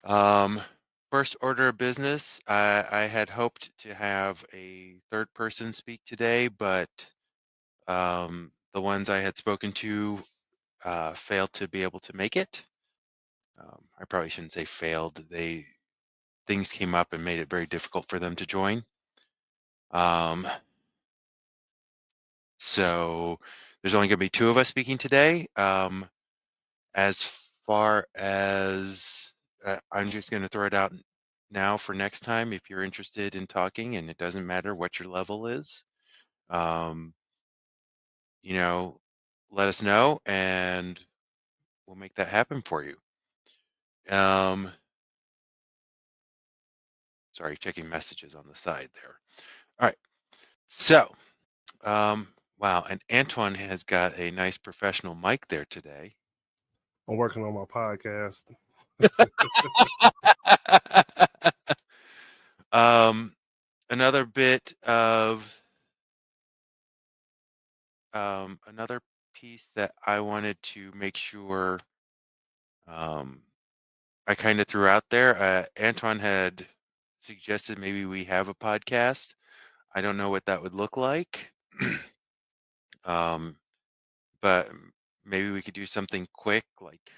Um, First order of business, I had hoped to have a third person speak today, but the ones I had spoken to failed to be able to make it. I probably shouldn't say failed. Things came up and made it very difficult for them to join. Um, so there's only going to be two of us speaking today. As far as I'm just going to throw it out now for next time. If you're interested in talking, and it doesn't matter what your level is, um, you know, let us know and we'll make that happen for you. Um, Sorry, checking messages on the side there. All right. So, um, wow. And Antoine has got a nice professional mic there today. I'm working on my podcast. um, Another bit of another piece that I wanted to make sure um, I kind of threw out there. Antoine had suggested maybe we have a podcast. I don't know what that would look like, um, but maybe we could do something quick, like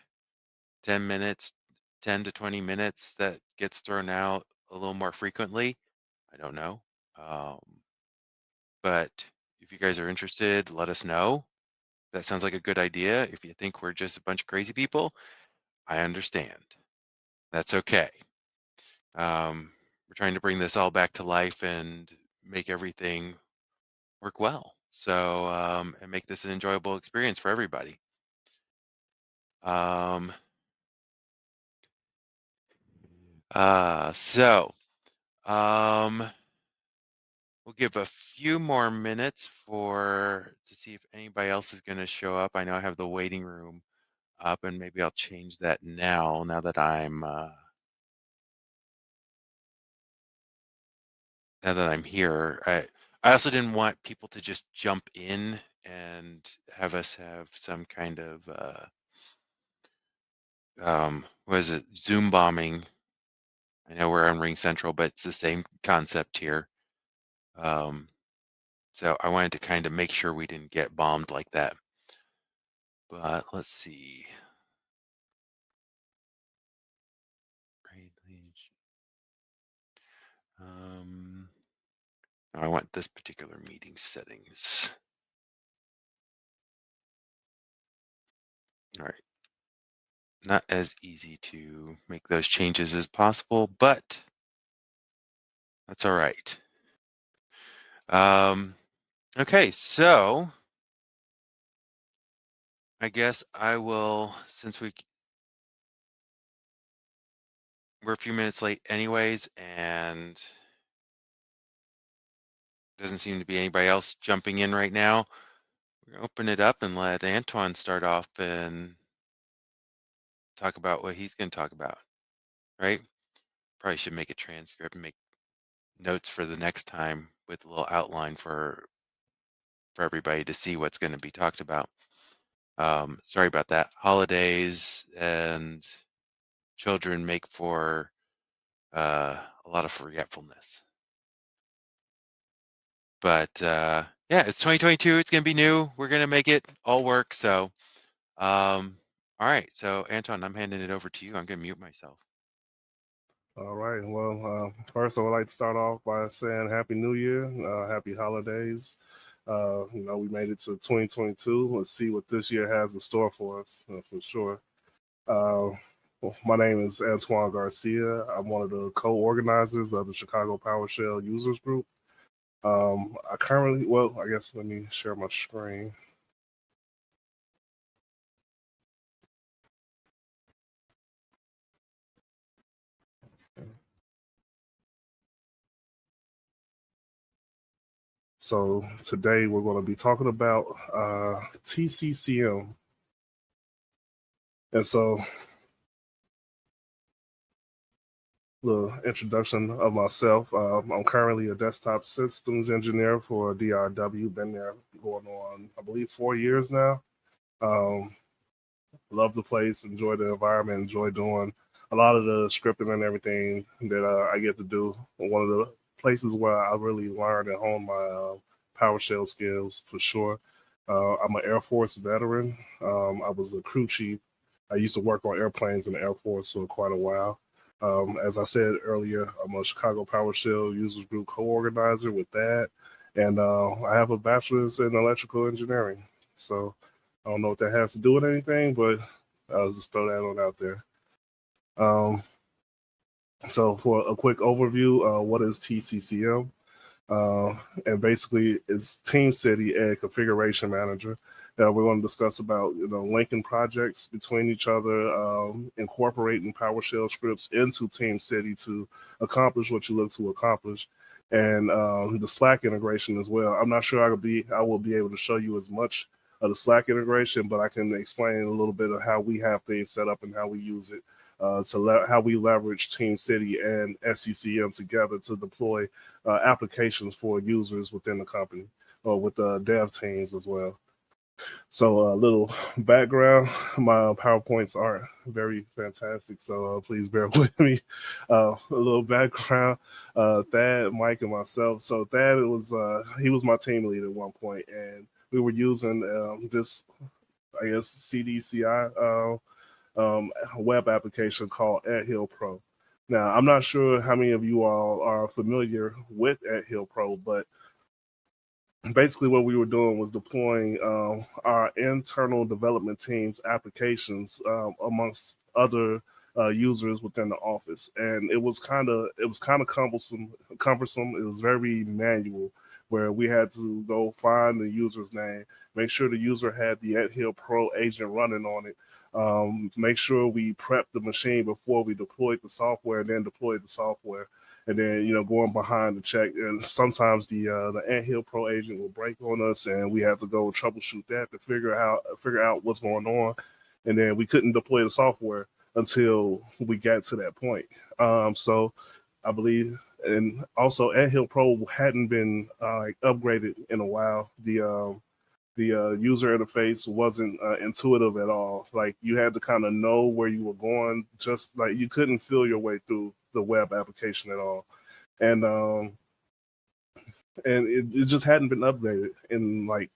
10 minutes, 10 to 20 minutes that gets thrown out a little more frequently. I don't know. Um, but if you guys are interested, let us know. That sounds like a good idea. If you think we're just a bunch of crazy people, I understand. That's okay. We're trying to bring this all back to life and make everything work well. So, and make this an enjoyable experience for everybody. Um, so, um, we'll give a few more minutes to see if anybody else is going to show up. I know I have the waiting room up, and maybe I'll change that now that I'm here. I also didn't want people to just jump in and have us have some kind of what is it, Zoom bombing. I know we're on Ring Central, but it's the same concept here. Um, so I wanted to kind of make sure we didn't get bombed like that. But let's see. Um, I want this particular meeting settings. All right. Not as easy to make those changes as possible, but that's all right. Okay, so I guess I will, since we're a few minutes late anyways, and doesn't seem to be anybody else jumping in right now, we're gonna open it up and let Antoine start off and talk about what he's gonna talk about, right? Probably should make a transcript and make notes for the next time with a little outline for everybody to see what's going to be talked about. Sorry about that. Holidays and children make for a lot of forgetfulness. But yeah, it's 2022. It's going to be new. We're going to make it all work. So, all right. So, Anton, I'm handing it over to you. I'm going to mute myself. All right. Well, first, I would like to start off by saying Happy New Year, Happy Holidays. We made it to 2022. Let's see what this year has in store for us, for sure. Uh, well, my name is Antoine Garcia. I'm one of the co-organizers of the Chicago PowerShell Users Group. I guess let me share my screen. So today we're going to be talking about TCCM. And so the introduction of myself. I'm currently a desktop systems engineer for DRW. Been there going on, I believe, 4 years now. Um, Love the place, enjoy the environment, enjoy doing a lot of the scripting and everything that I get to do. One of the places where I really learned and honed my PowerShell skills for sure. I'm an Air Force veteran. I was a crew chief. I used to work on airplanes in the Air Force for quite a while. As I said earlier, I'm a Chicago PowerShell Users Group co-organizer with that, and I have a bachelor's in electrical engineering. So I don't know what that has to do with anything, but I'll just throw that on out there. Um, so for a quick overview, what is TCCM? Uh, and basically, it's Team City and Configuration Manager. We're going to discuss about linking projects between each other, incorporating PowerShell scripts into Team City to accomplish what you look to accomplish, and the Slack integration as well. I'm not sure I will be able to show you as much of the Slack integration, but I can explain a little bit of how we have things set up and how we use it. How we leverage Team City and SCCM together to deploy applications for users within the company or with the dev teams as well. So a little background, my PowerPoints aren't very fantastic, so please bear with me. A little background, Thad, Mike, and myself. So Thad he was my team lead at one point, and we were using this, I guess, CDCI web application called AtHill Pro. Now, I'm not sure how many of you all are familiar with AtHill Pro, but basically what we were doing was deploying our internal development team's applications amongst other users within the office, and it was kind of cumbersome. It was very manual, where we had to go find the user's name, make sure the user had the AtHill Pro agent running on it, make sure we prepped the machine before we deployed the software, and then deployed the software, and then going behind to check. And sometimes the AtHill Pro agent will break on us, and we have to go troubleshoot that to figure out what's going on. And then we couldn't deploy the software until we got to that point. So I believe, and also AtHill Pro hadn't been upgraded in a while. The user interface wasn't intuitive at all. Like, you had to kind of know where you were going. Just like, you couldn't feel your way through the web application at all, and it just hadn't been updated in like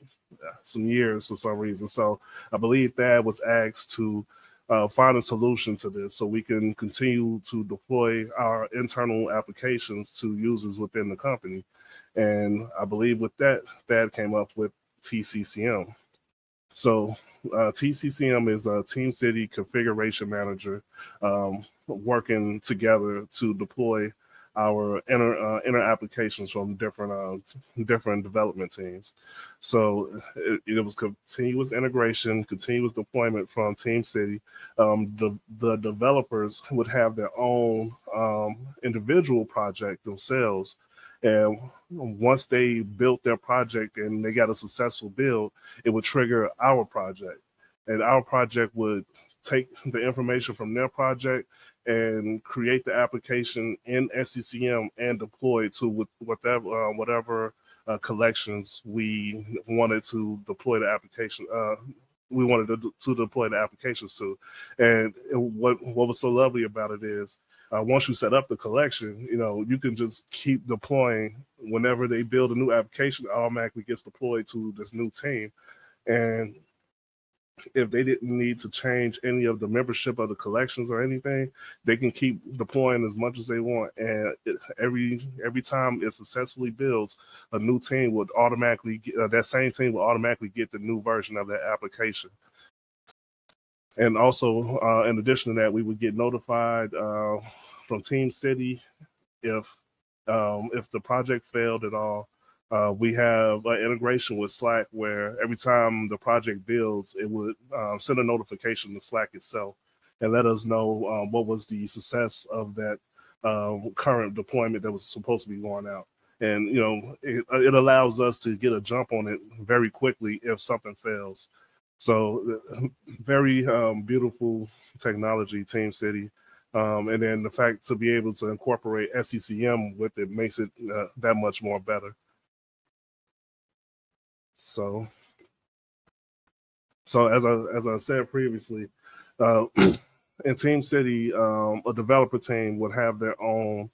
some years for some reason. So I believe Thad was asked to find a solution to this so we can continue to deploy our internal applications to users within the company. And I believe with that, Thad came up with TCCM. So TCCM is a Team City Configuration Manager, working together to deploy our inner applications from different development teams. So it was continuous integration, continuous deployment from Team City. The developers would have their own individual project themselves, and once they built their project and they got a successful build, it would trigger our project, and our project would take the information from their project and create the application in SCCM and deploy it to whatever collections we wanted to deploy the application. We wanted to deploy the applications to, and what was so lovely about it is, once you set up the collection, you can just keep deploying. Whenever they build a new application, it automatically gets deployed to this new team, and if they didn't need to change any of the membership of the collections or anything, they can keep deploying as much as they want. And every time it successfully builds, a new team would automatically that same team will automatically get the new version of that application. And also, in addition to that, we would get notified from Team City if the project failed at all. We have an integration with Slack where every time the project builds, it would send a notification to Slack itself and let us know what was the success of that current deployment that was supposed to be going out. And it allows us to get a jump on it very quickly if something fails. So very beautiful technology, Team City. And then the fact to be able to incorporate SCCM with it makes it that much more better. So as I said previously, in Team City, a developer team would have their own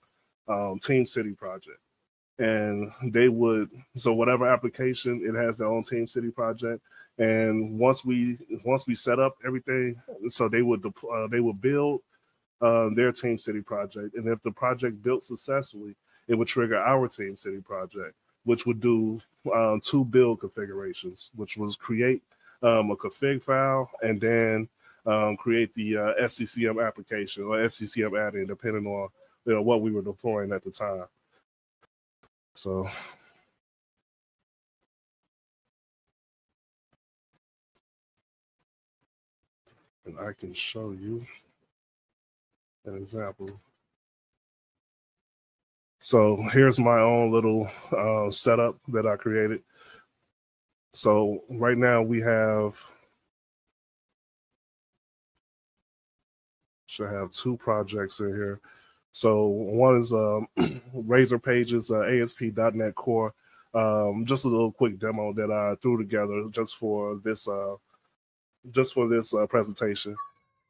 Team City project, and they would, so whatever application, it has their own Team City project. And once we set up everything, so they would build their Team City project, and if the project built successfully, it would trigger our Team City project, which would do two build configurations, which was create a config file and then create the SCCM application or SCCM add-in, depending on what we were deploying at the time. So and I can show you an example. So here's my own little setup that I created. So right now we should have two projects in here. So one is Razor Pages ASP.NET Core. Just a little quick demo that I threw together just for this presentation.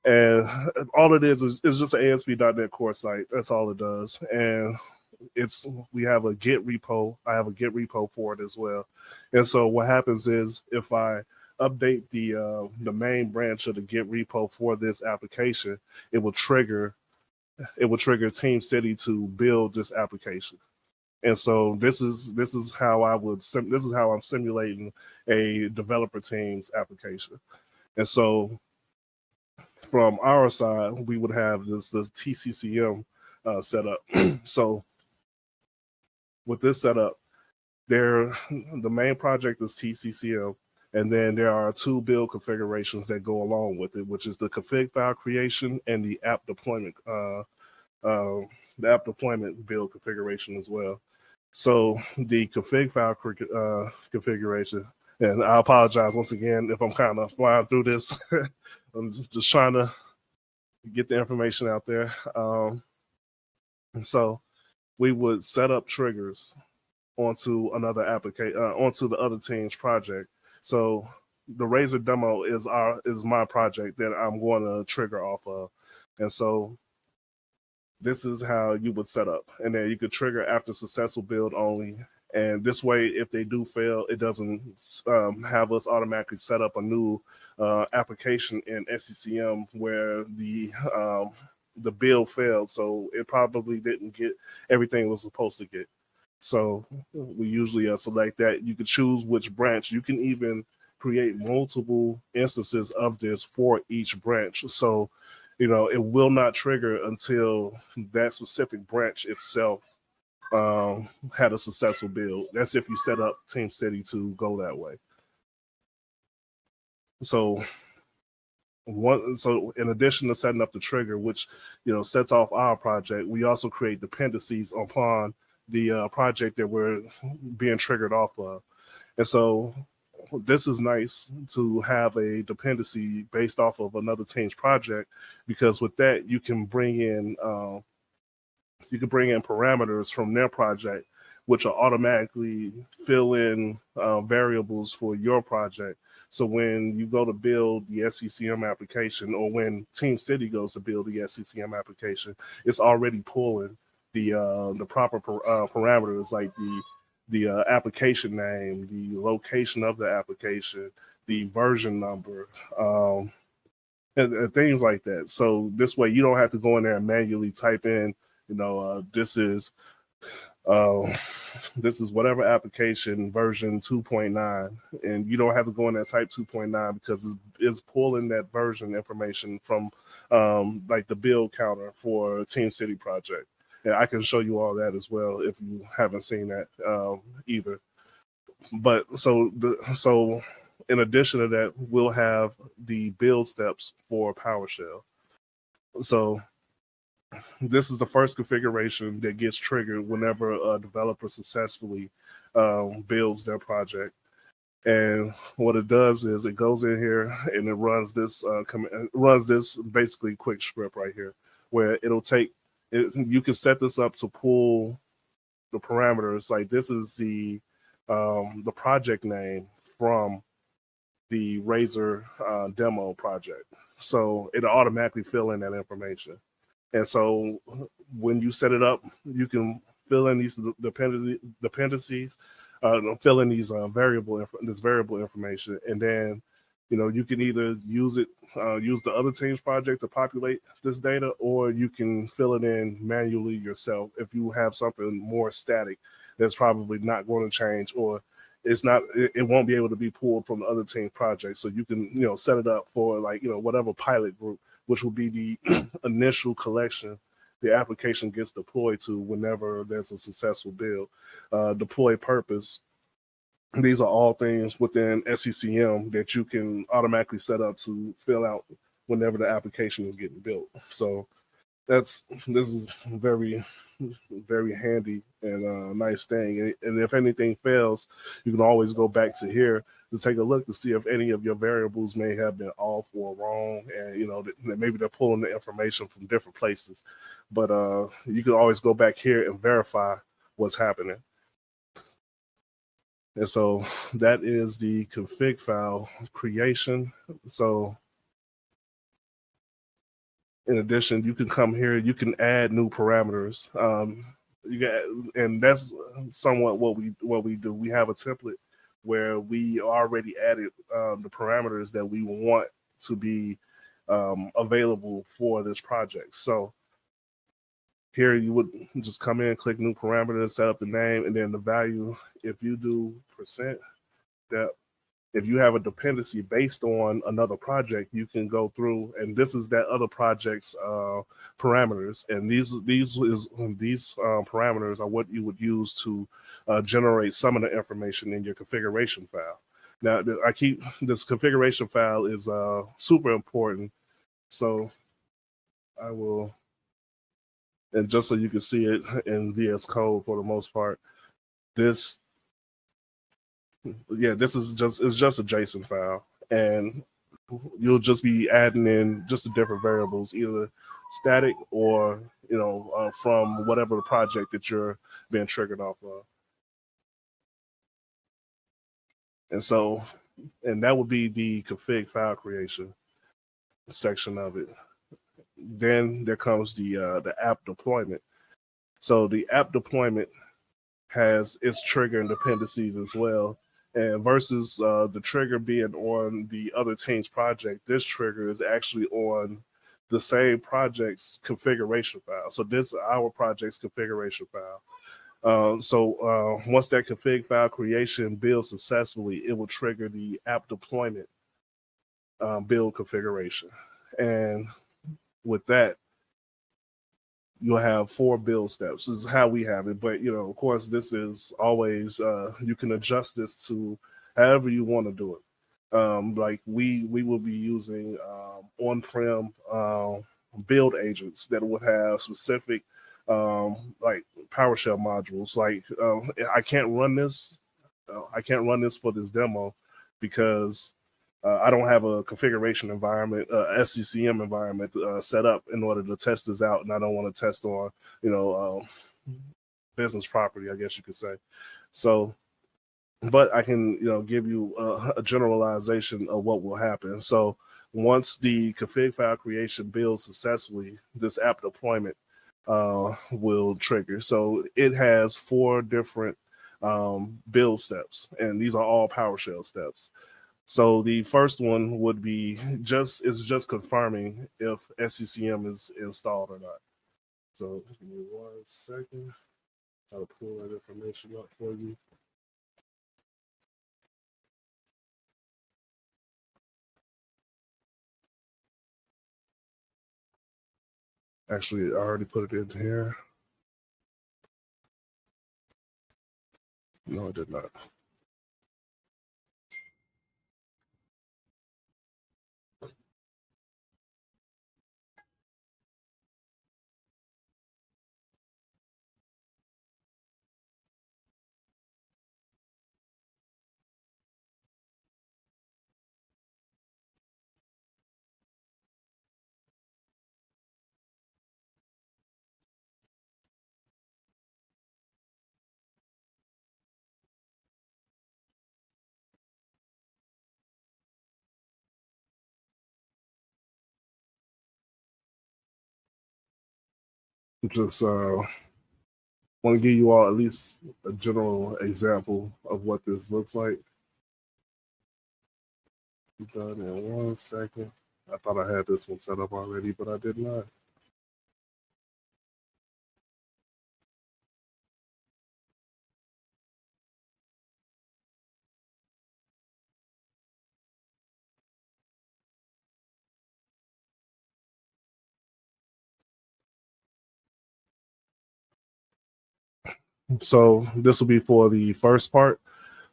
And all it is just an ASP.NET Core site. That's all it does. And we have a Git repo. I have a Git repo for it as well. And so what happens is if I update the main branch of the Git repo for this application, it will trigger Team City to build this application. And so this is how I'm simulating a developer team's application. And so from our side, we would have this TCCM setup. So with this setup, the main project is TCCM, and then there are two build configurations that go along with it, which is the config file creation and the app deployment build configuration as well. So the config file configuration, and I apologize once again if I'm kind of flying through this. I'm just trying to get the information out there. And so we would set up triggers onto another application, onto the other team's project. So the Razor demo is my project that I'm going to trigger off of. And so this is how you would set up. And then you could trigger after successful build only. And this way, if they do fail, it doesn't have us automatically set up a new application in SCCM where the build failed. So it probably didn't get everything it was supposed to get. So we usually select that. You can choose which branch. You can even create multiple instances of this for each branch. So, it will not trigger until that specific branch itself had a successful build. That's if you set up Team City to go that way. So in addition to setting up the trigger, which sets off our project, we also create dependencies upon the project that we're being triggered off of. And so this is nice to have a dependency based off of another team's project, because with that you can bring in parameters from their project, which will automatically fill in variables for your project. So when you go to build the SCCM application, or when Team City goes to build the SCCM application, it's already pulling the proper parameters, like the application name, the location of the application, the version number, and things like that. So this way you don't have to go in there and manually type in, this is whatever application version 2.9, and you don't have to go in there type 2.9 because it's pulling that version information from like the build counter for Team City project. And I can show you all that as well if you haven't seen that either. But so in addition to that, we'll have the build steps for PowerShell. So this is the first configuration that gets triggered whenever a developer successfully builds their project. And what it does is it goes in here and it runs this basically quick script right here, where it'll take it. You can set this up to pull the parameters. Like this is the project name from the Razor demo project. So it'll automatically fill in that information. And so when you set it up, you can fill in these dependencies, fill in these this variable information, and then you can either use the other team's project to populate this data, or you can fill it in manually yourself if you have something more static that's probably not going to change, or it won't be able to be pulled from the other team's project. So you can set it up for like whatever pilot group, which will be the initial collection the application gets deployed to whenever there's a successful build. Deploy purpose, these are all things within SCCM that you can automatically set up to fill out whenever the application is getting built. So this is very handy and nice thing. And if anything fails, you can always go back to here to take a look to see if any of your variables may have been off or wrong, and that maybe they're pulling the information from different places. But you can always go back here and verify what's happening. And so that is the config file creation. So in addition, you can come here, you can add new parameters. You got, and that's somewhat what we do. We have a template where we already added the parameters that we want to be available for this project. So here you would just come in, click new parameters, set up the name, and then the value. If you do percent depth, if you have a dependency based on another project, you can go through, and this is that other project's parameters, and these parameters are what you would use to generate some of the information in your configuration file. Now, I keep this configuration file is super important, so I will, and just so you can see it in VS Code for the most part, this this is just a JSON file, and you'll just be adding in just the different variables, either static or from whatever the project that you're being triggered off of. And so, and that would be the config file creation section of it. Then there comes the app deployment. So the app deployment has its trigger and dependencies as well. And versus the trigger being on the other team's project, this trigger is actually on the same project's configuration file. So this is our project's configuration file. Once that config file creation builds successfully, it will trigger the app deployment build configuration. And with that, you'll have 4 build steps. This is how we have it. But, of course, this is always, you can adjust this to however you want to do it. Like we will be using on-prem build agents that would have specific like PowerShell modules. Like I can't run this. I can't run this for this demo because I don't have a configuration environment, SCCM environment set up in order to test this out, and I don't want to test on, business property, I guess you could say. So, but I can, give you a generalization of what will happen. So, once the config file creation builds successfully, this app deployment will trigger. So, it has 4 different build steps, and these are all PowerShell steps. So the first one would be just confirming if SCCM is installed or not. So give me 1 second. I'll pull that information up for you. Actually, I already put it in here. No, I did not. Just want to give you all at least a general example of what this looks like. Done in 1 second. I thought I had this one set up already, but I did not. So this will be for the first part.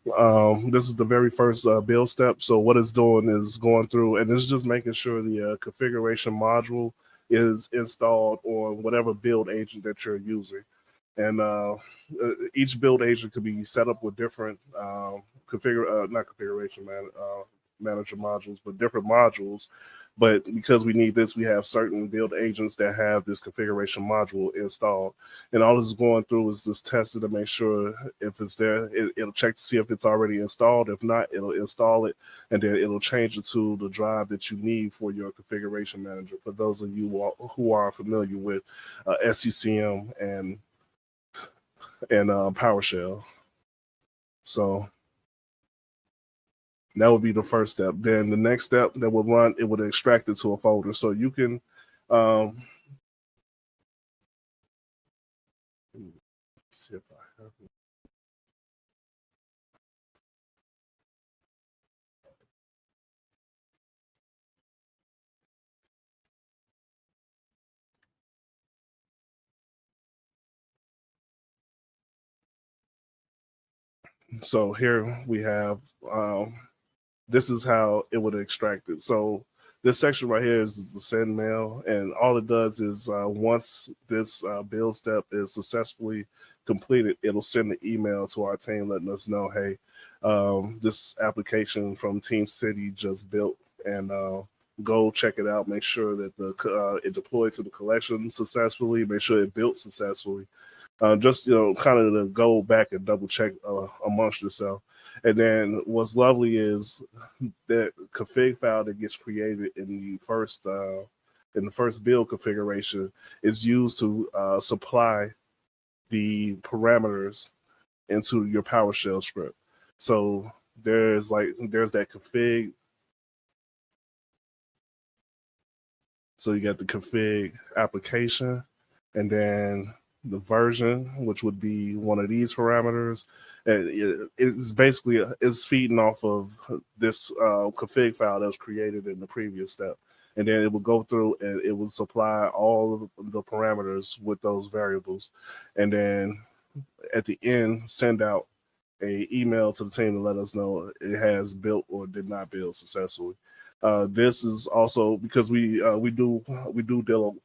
This is the very first build step. So what it's doing is going through, and it's just making sure the configuration module is installed on whatever build agent that you're using. And each build agent could be set up with different not configuration manager modules, but different modules. But because we need this, we have certain build agents that have this configuration module installed. And all this is going through is just testing to make sure if it's there. It'll check to see if it's already installed. If not, it'll install it, and then it'll change it to the drive that you need for your configuration manager. For those of you who are familiar with SCCM and PowerShell. So that would be the first step. Then the next step that would run, it would extract it to a folder. So you can see if I have it. So here we have this is how it would extract it. So this section right here is the send mail, and all it does is once this build step is successfully completed, it'll send the email to our team letting us know, hey, this application from Team City just built, and go check it out. Make sure that it deployed to the collection successfully. Make sure it built successfully. Just kind of to go back and double check amongst yourself. And then what's lovely is that config file that gets created in the first build configuration is used to supply the parameters into your PowerShell script. So there's that config. So you got the config application, and then the version, which would be one of these parameters. And it's basically it's feeding off of this config file that was created in the previous step. And then it will go through and it will supply all of the parameters with those variables. And then at the end, send out a email to the team to let us know it has built or did not build successfully. This is also because we do deal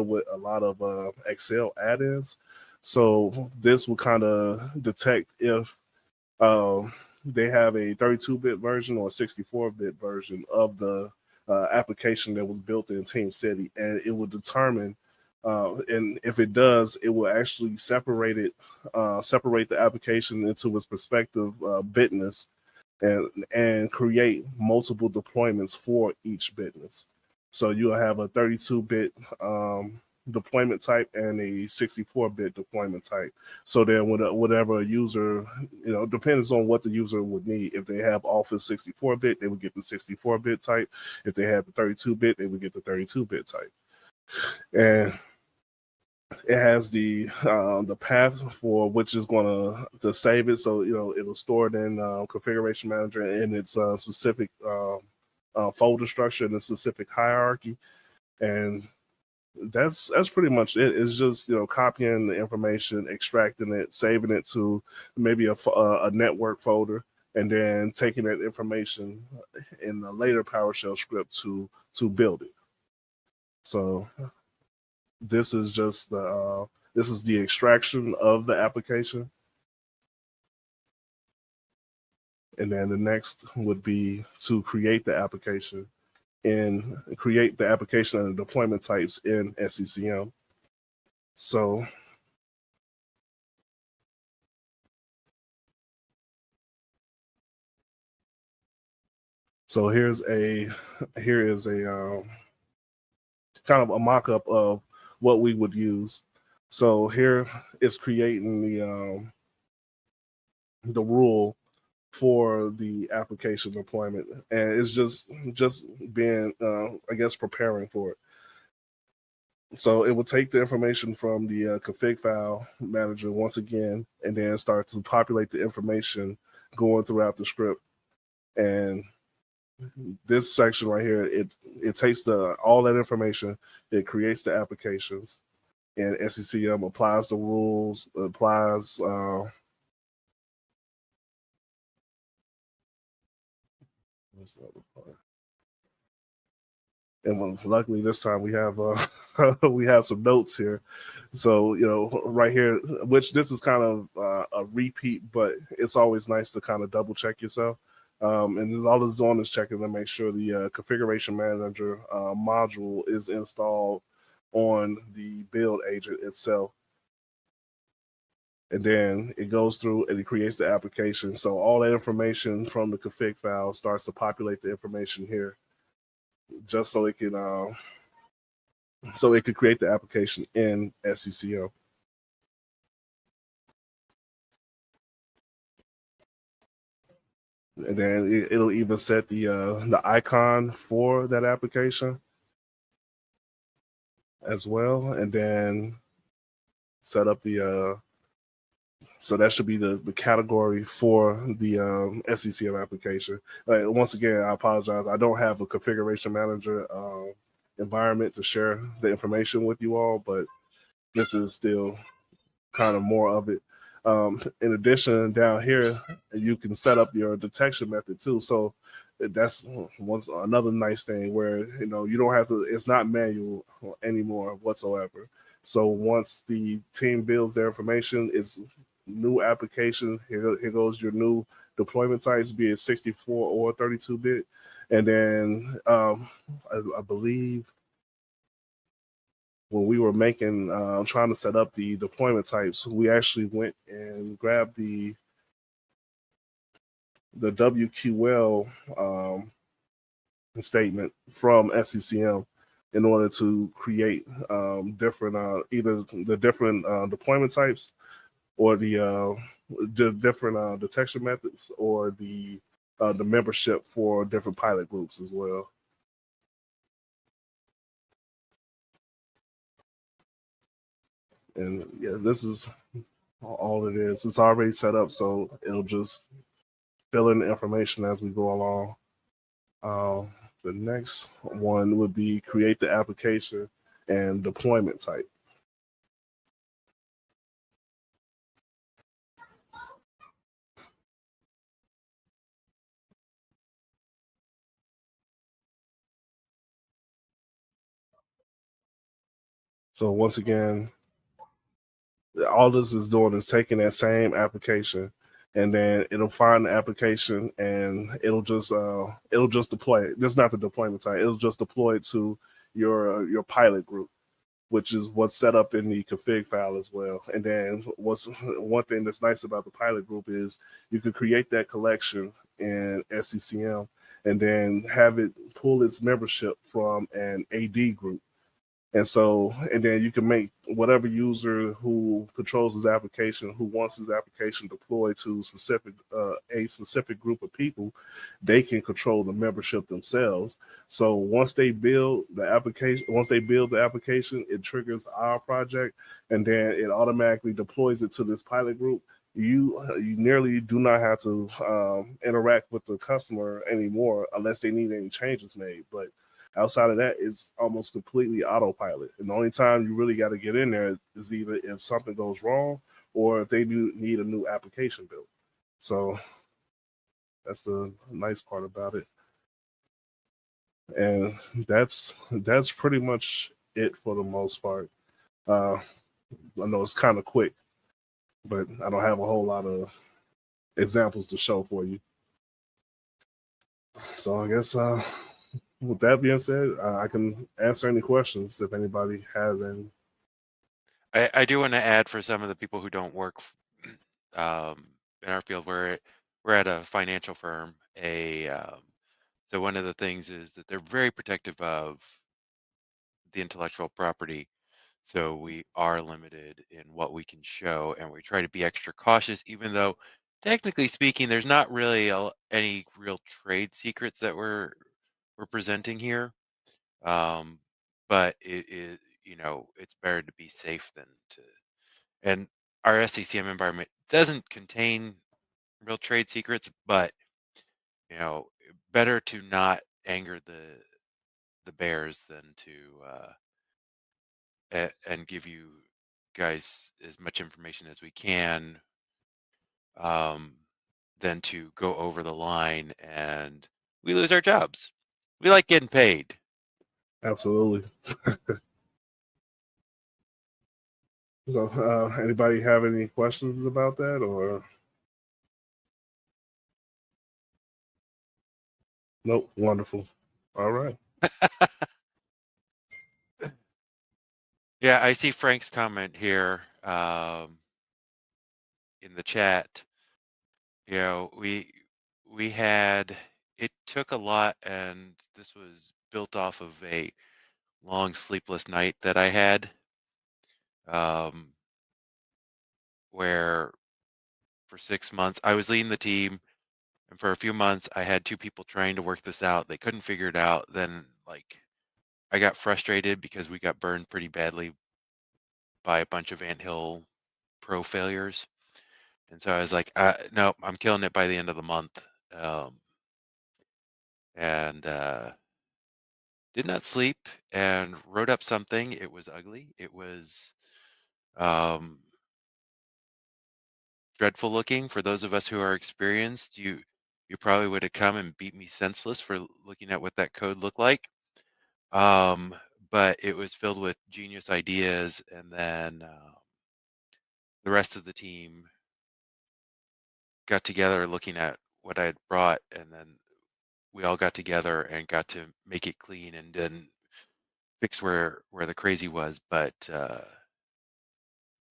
with a lot of Excel add-ins, so this will kind of detect if they have a 32-bit version or a 64-bit version of the application that was built in Team City, and it will determine. And if it does, it will actually separate the application into its respective bitness, and create multiple deployments for each bitness. So you'll have a 32-bit deployment type and a 64-bit deployment type. So then whatever a user, depends on what the user would need. If they have Office 64-bit, they would get the 64-bit type. If they have the 32-bit, they would get the 32-bit type. And it has the path for which is going to save it. So it'll store it in configuration manager in its specific folder structure and a specific hierarchy, and that's pretty much it. It's just copying the information, extracting it, saving it to maybe a network folder, and then taking that information in a later PowerShell script to build it. So this is just the extraction of the application, and then the next would be to create the application and the deployment types in SCCM. So here is a kind of a mock-up of what we would use. So here it's creating the rule for the application deployment, and it's just being I guess preparing for it. So it will take the information from the config file manager once again, and then start to populate the information going throughout the script. And this section right here, it takes the all that information, it creates the applications, and SCCM applies the rules, applies. What's the other part? And luckily this time we have we have some notes here. So right here, which this is kind of a repeat, but it's always nice to kind of double check yourself. And this, all it's doing is checking to make sure the configuration manager module is installed on the build agent itself. And then it goes through and it creates the application. So all that information from the config file starts to populate the information here, just so it could create the application in SCCM. And then it'll even set the icon for that application as well, and then set up the so that should be the category for the SCCM application. Once again, I apologize. I don't have a configuration manager environment to share the information with you all, but this is still kind of more of it. In addition, down here, you can set up your detection method too. So that's another nice thing where you don't have to. It's not manual anymore whatsoever. So once the team builds their information, it's new application. Here goes your new deployment types, be it 64 or 32-bit, and then I believe when we were making trying to set up the deployment types, we actually went and grabbed the WQL statement from SCCM in order to create different either the different deployment types or the different detection methods or the membership for different pilot groups as well. And yeah, this is all it is. It's already set up, so it'll just fill in the information as we go along. The next one would be create the application and deployment type. So once again, all this is doing is taking that same application, and then it'll find the application and it'll just deploy it. This is not the deployment type. It'll just deploy it to your pilot group, which is what's set up in the config file as well. And then what's one thing that's nice about the pilot group is you can create that collection in SCCM and then have it pull its membership from an AD group. And then you can make whatever user who controls his application, who wants his application deployed to a specific group of people, they can control the membership themselves. So once they build the application, it triggers our project, and then it automatically deploys it to this pilot group. You nearly do not have to interact with the customer anymore unless they need any changes made. But outside of that, it's almost completely autopilot. And the only time you really got to get in there is either if something goes wrong or if they do need a new application built. So that's the nice part about it. And that's pretty much it for the most part. I know it's kind of quick, but I don't have a whole lot of examples to show for you. So I guess with that being said, I can answer any questions if anybody has any. I do want to add for some of the people who don't work in our field, we're at a financial firm. So one of the things is that they're very protective of the intellectual property. So we are limited in what we can show, and we try to be extra cautious, even though technically speaking, there's not really any real trade secrets that we're presenting here. Um, but it is, it's better to be safe than to. And our SCCM environment doesn't contain real trade secrets, but you know, better to not anger the bears than to and give you guys as much information as we can, um, than to go over the line and we lose our jobs. We like getting paid. Absolutely. So, anybody have any questions about that, or nope? Wonderful. All right. Yeah, I see Frank's comment here, in the chat. We had, it took a lot, and this was built off of a long sleepless night that I had, um, where for 6 months I was leading the team, and for a few months I had two people trying to work this out. They couldn't figure it out. Then, like, I got frustrated because we got burned pretty badly by a bunch of anthill pro failures, and so I was like, "No, I'm killing it by the end of the month." Um, and did not sleep and wrote up something. It was ugly. It was, um, dreadful looking. For those of us who are experienced, you probably would have come and beat me senseless for looking at what that code looked like. Um, but it was filled with genius ideas, and then the rest of the team got together looking at what I had brought, and then we all got together and got to make it clean and then fix where the crazy was, but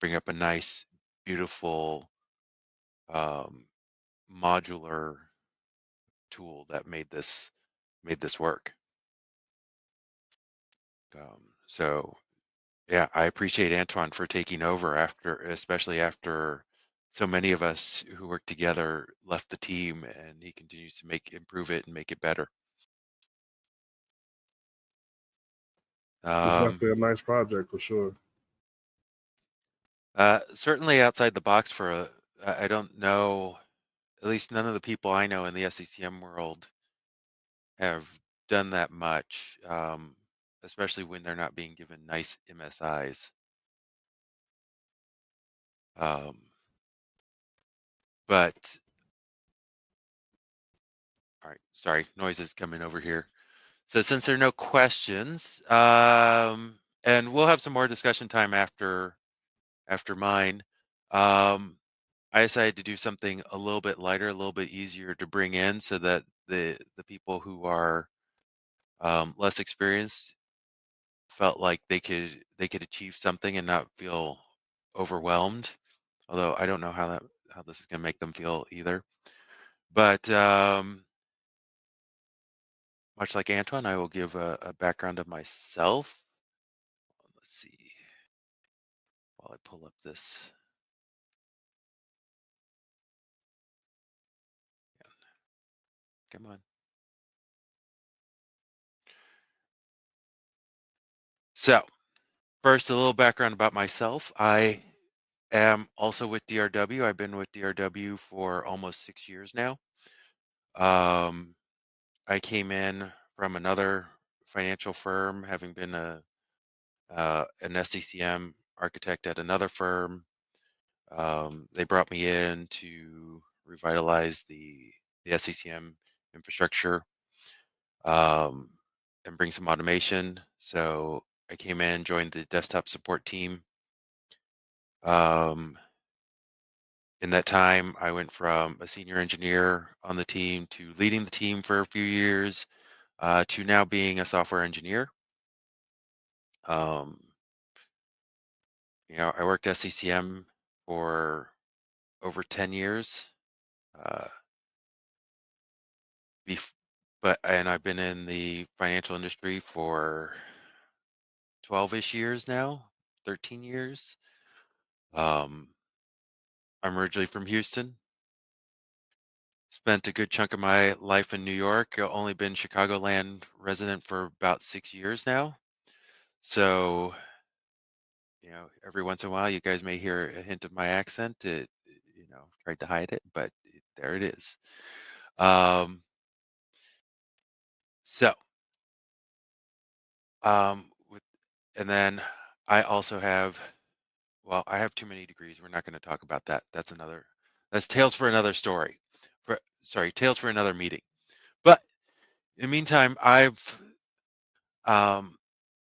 bring up a nice, beautiful, um, modular tool that made this work. So yeah, I appreciate Antoine for taking over after, especially after so many of us who worked together left the team, and he continues to improve it and make it better. It's Um, definitely a nice project for sure. Certainly outside the box for I don't know, at least none of the people I know in the SCCM world have done that much, especially when they're not being given nice MSIs. Um, but all right, sorry, noise is coming over here. So since there are no questions, and we'll have some more discussion time after mine, um, I decided to do something a little bit lighter, a little bit easier to bring in, so that the people who are, less experienced felt like they could achieve something and not feel overwhelmed. Although I don't know how this is going to make them feel either. But much like Antoine, I will give a background of myself. Let's see, while I pull up this. Come on. So first, a little background about myself. I am also with DRW. I've been with DRW for almost 6 years now. Um, I came in from another financial firm, having been an SCCM architect at another firm. They brought me in to revitalize the SCCM infrastructure, um, and bring some automation. So I came in, joined the desktop support team. Um, in that time, I went from a senior engineer on the team to leading the team for a few years, to now being a software engineer. Um, I worked SCCM for over 10 years. Uh, bef- and I've been in the financial industry for 12-ish years now, 13 years. Um, I'm originally from Houston. Spent a good chunk of my life in New York. Only been Chicagoland resident for about 6 years now. So, every once in a while, you guys may hear a hint of my accent. Tried to hide it, but there it is. Um, so, with, and then I also have, well, I have too many degrees. We're not going to talk about that. That's tales for another story. Sorry, tales for another meeting. But in the meantime, um,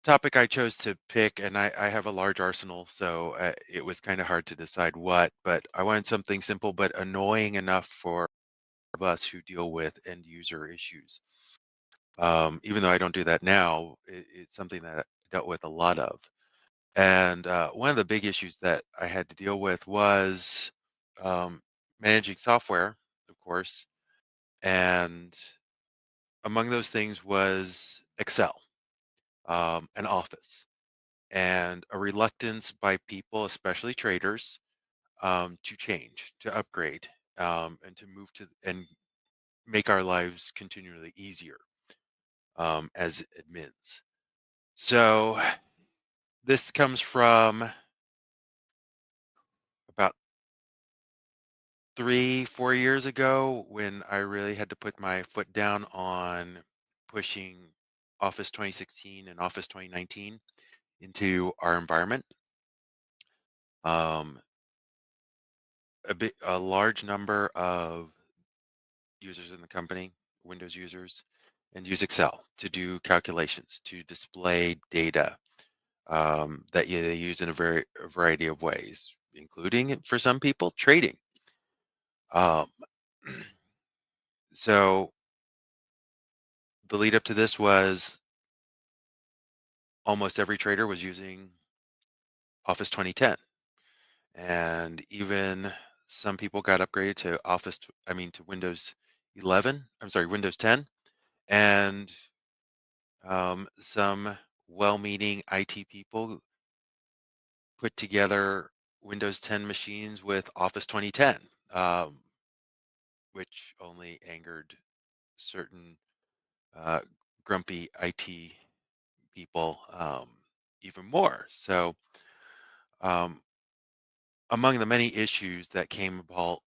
topic I chose to pick, and I have a large arsenal, so it was kind of hard to decide what, but I wanted something simple but annoying enough for us who deal with end user issues. Even though I don't do that now, it's something that I dealt with a lot of. And one of the big issues that I had to deal with was um, managing software, of course, and among those things was Excel and Office, and a reluctance by people, especially traders, to change, to upgrade, and to move to and make our lives continually easier as admins. So this comes from about 3, 4 years ago when I really had to put my foot down on pushing Office 2016 and Office 2019 into our environment. Um, a large number of users in the company, Windows users, and use Excel to do calculations, to display data that they use in a variety of ways, including for some people trading. Um, so the lead up to this was almost every trader was using Office 2010, and even some people got upgraded to to Windows 11. I'm sorry, Windows 10, and some well-meaning IT people put together Windows 10 machines with Office 2010, which only angered certain uh, grumpy IT people even more. So, um, among the many issues that came about,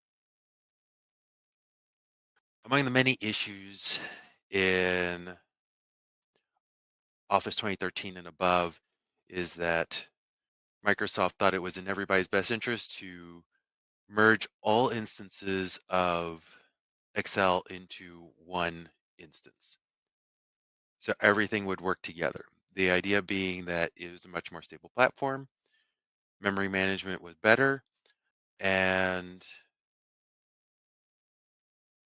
among the many issues in Office 2013 and above, is that Microsoft thought it was in everybody's best interest to merge all instances of Excel into one instance. So everything would work together. The idea being that it was a much more stable platform, memory management was better, and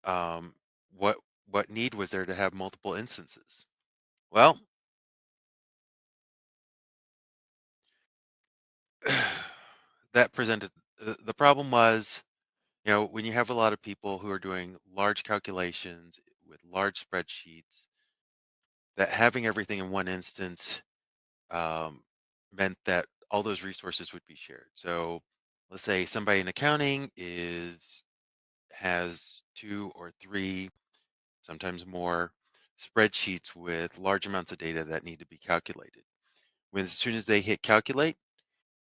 um, what what need was there to have multiple instances? Well, that presented the problem was, when you have a lot of people who are doing large calculations with large spreadsheets, that having everything in one instance um, meant that all those resources would be shared. So let's say somebody in accounting has 2 or 3, sometimes more spreadsheets with large amounts of data that need to be calculated. When as soon as they hit calculate,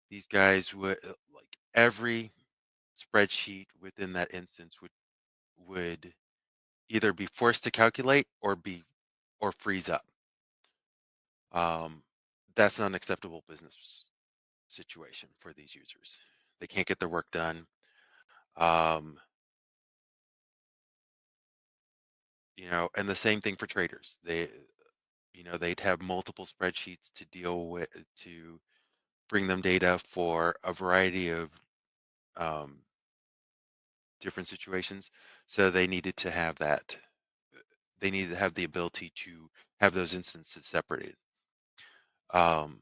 these guys would like every spreadsheet within that instance would either be forced to calculate or freeze up. Um, that's not an acceptable business situation for these users. They can't get their work done. Um, and the same thing for traders. They'd have multiple spreadsheets to deal with to bring them data for a variety of um, different situations. So they needed to have that. They needed to have the ability to have those instances separated. Um,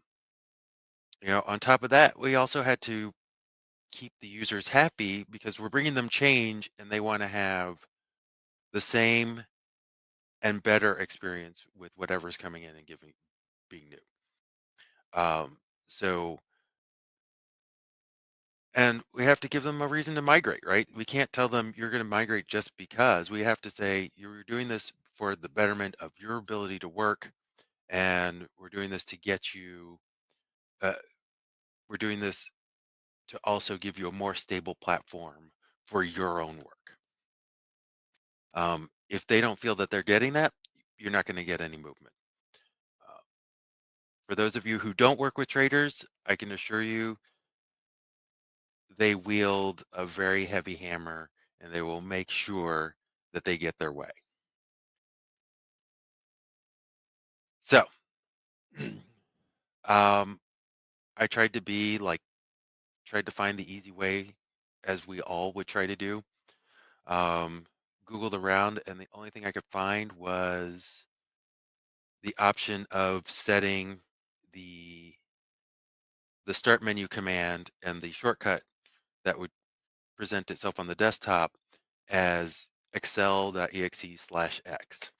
on top of that, we also had to keep the users happy because we're bringing them change and they want to have the same and better experience with whatever's coming in and being new. So And we have to give them a reason to migrate, right? We can't tell them you're going to migrate just because. We have to say you're doing this for the betterment of your ability to work, and we're doing this to get you. Uh, we're doing this to also give you a more stable platform for your own work. If they don't feel that they're getting that, you're not going to get any movement. Uh, for those of you who don't work with traders, I can assure you they wield a very heavy hammer and they will make sure that they get their way. So, um, I tried to be like, tried to find the easy way as we all would try to do. Um, Googled around, and the only thing I could find was the option of setting the the start menu command and the shortcut that would present itself on the desktop as excel.exe/x.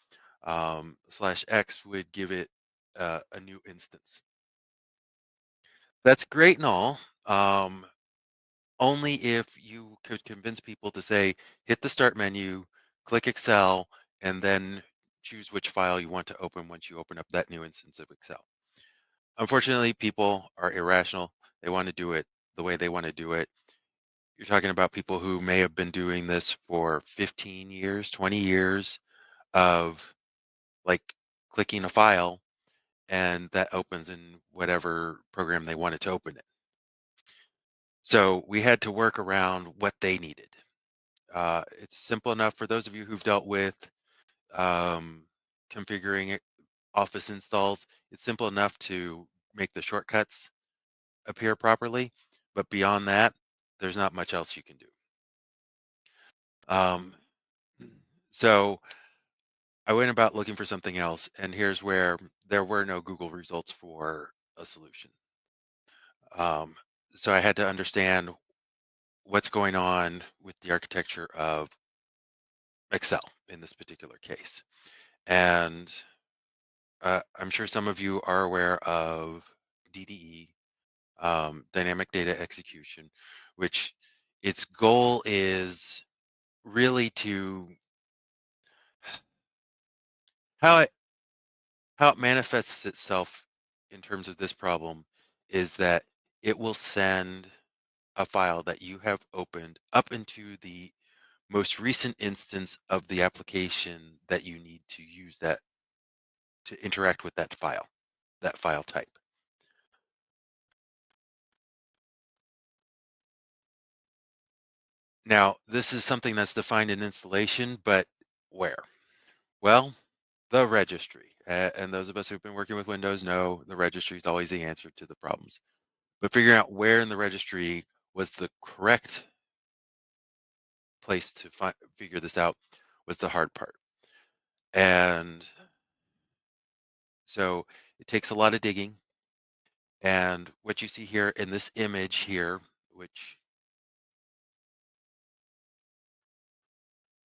/x would give it a new instance. That's great and all, only if you could convince people to say, hit the start menu, click Excel, and then choose which file you want to open once you open up that new instance of Excel. Unfortunately, people are irrational. They want to do it the way they want to do it. You're talking about people who may have been doing this for 15 years, 20 years of like clicking a file and that opens in whatever program they wanted to open it. So we had to work around what they needed. It's simple enough for those of you who've dealt with um, configuring Office installs. It's simple enough to make the shortcuts appear properly, but beyond that, there's not much else you can do. Um, so I went about looking for something else, and here's where there were no Google results for a solution. Um, so I had to understand what's going on with the architecture of Excel in this particular case. And I'm sure some of you are aware of DDE, dynamic data execution, which its goal is really to how it how it manifests itself in terms of this problem is that it will send a file that you have opened up into the most recent instance of the application that you need to use that to interact with that file type. Now, this is something that's defined in installation, but where? Well, the registry. And those of us who've been working with Windows know the registry is always the answer to the problems. But figuring out where in the registry was the correct place to figure this out was the hard part. And so it takes a lot of digging. And what you see here in this image here, which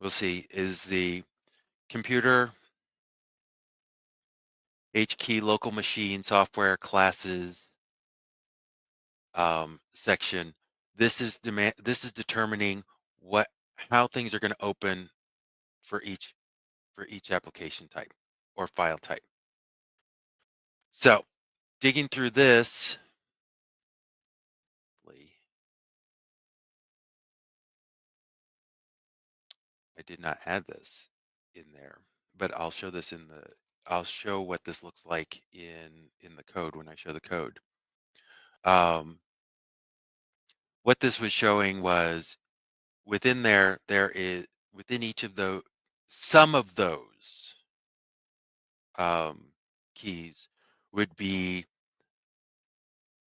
we'll see, is the computer, H key, local machine, software, classes section. This is determining what how things are going to open for each application type or file type. So digging through this, I did not add this in there, but I'll show what this looks like in the code when I show the code. Um, what this was showing was within there is within each of those some of those keys would be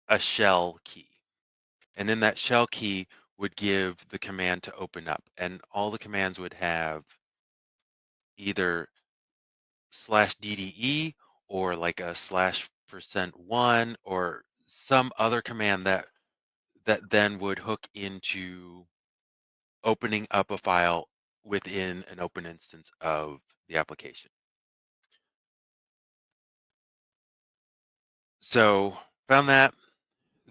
a shell key. And then that shell key would give the command to open up. And all the commands would have either /DDE or like a /%1 or some other command that then would hook into opening up a file within an open instance of the application. So found that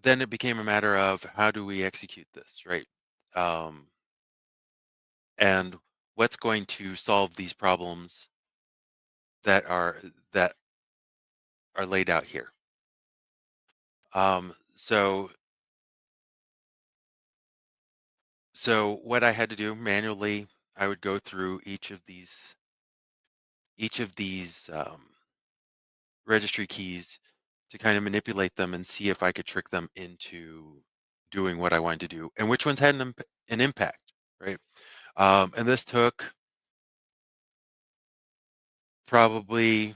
then it became a matter of how do we execute this, right? Um, and what's going to solve these problems that that are laid out here. So what I had to do manually, I would go through each of these registry keys to kind of manipulate them and see if I could trick them into doing what I wanted to do and which ones had an impact, right? And this took probably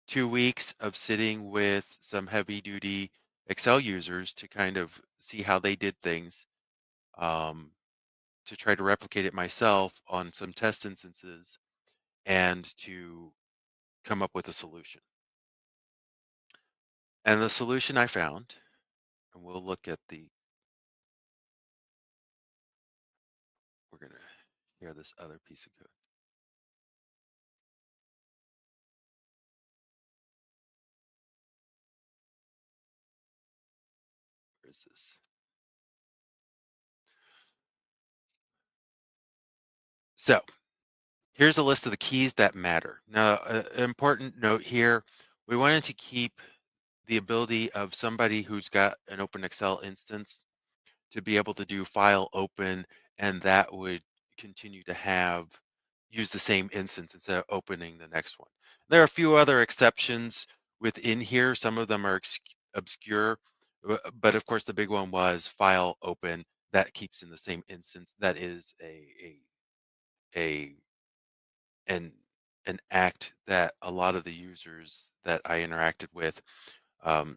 2 weeks of sitting with some heavy duty Excel users to kind of see how they did things, um, to try to replicate it myself on some test instances and to come up with a solution. And the solution I found, and we'll look at we're going to share this other piece of code. Where is this? So here's a list of the keys that matter. Now, an important note here, we wanted to keep the ability of somebody who's got an open Excel instance to be able to do file open, and that would continue to use the same instance instead of opening the next one. There are a few other exceptions within here. Some of them are obscure, but of course the big one was file open. That keeps in the same instance. That is a an an act that a lot of the users that I interacted with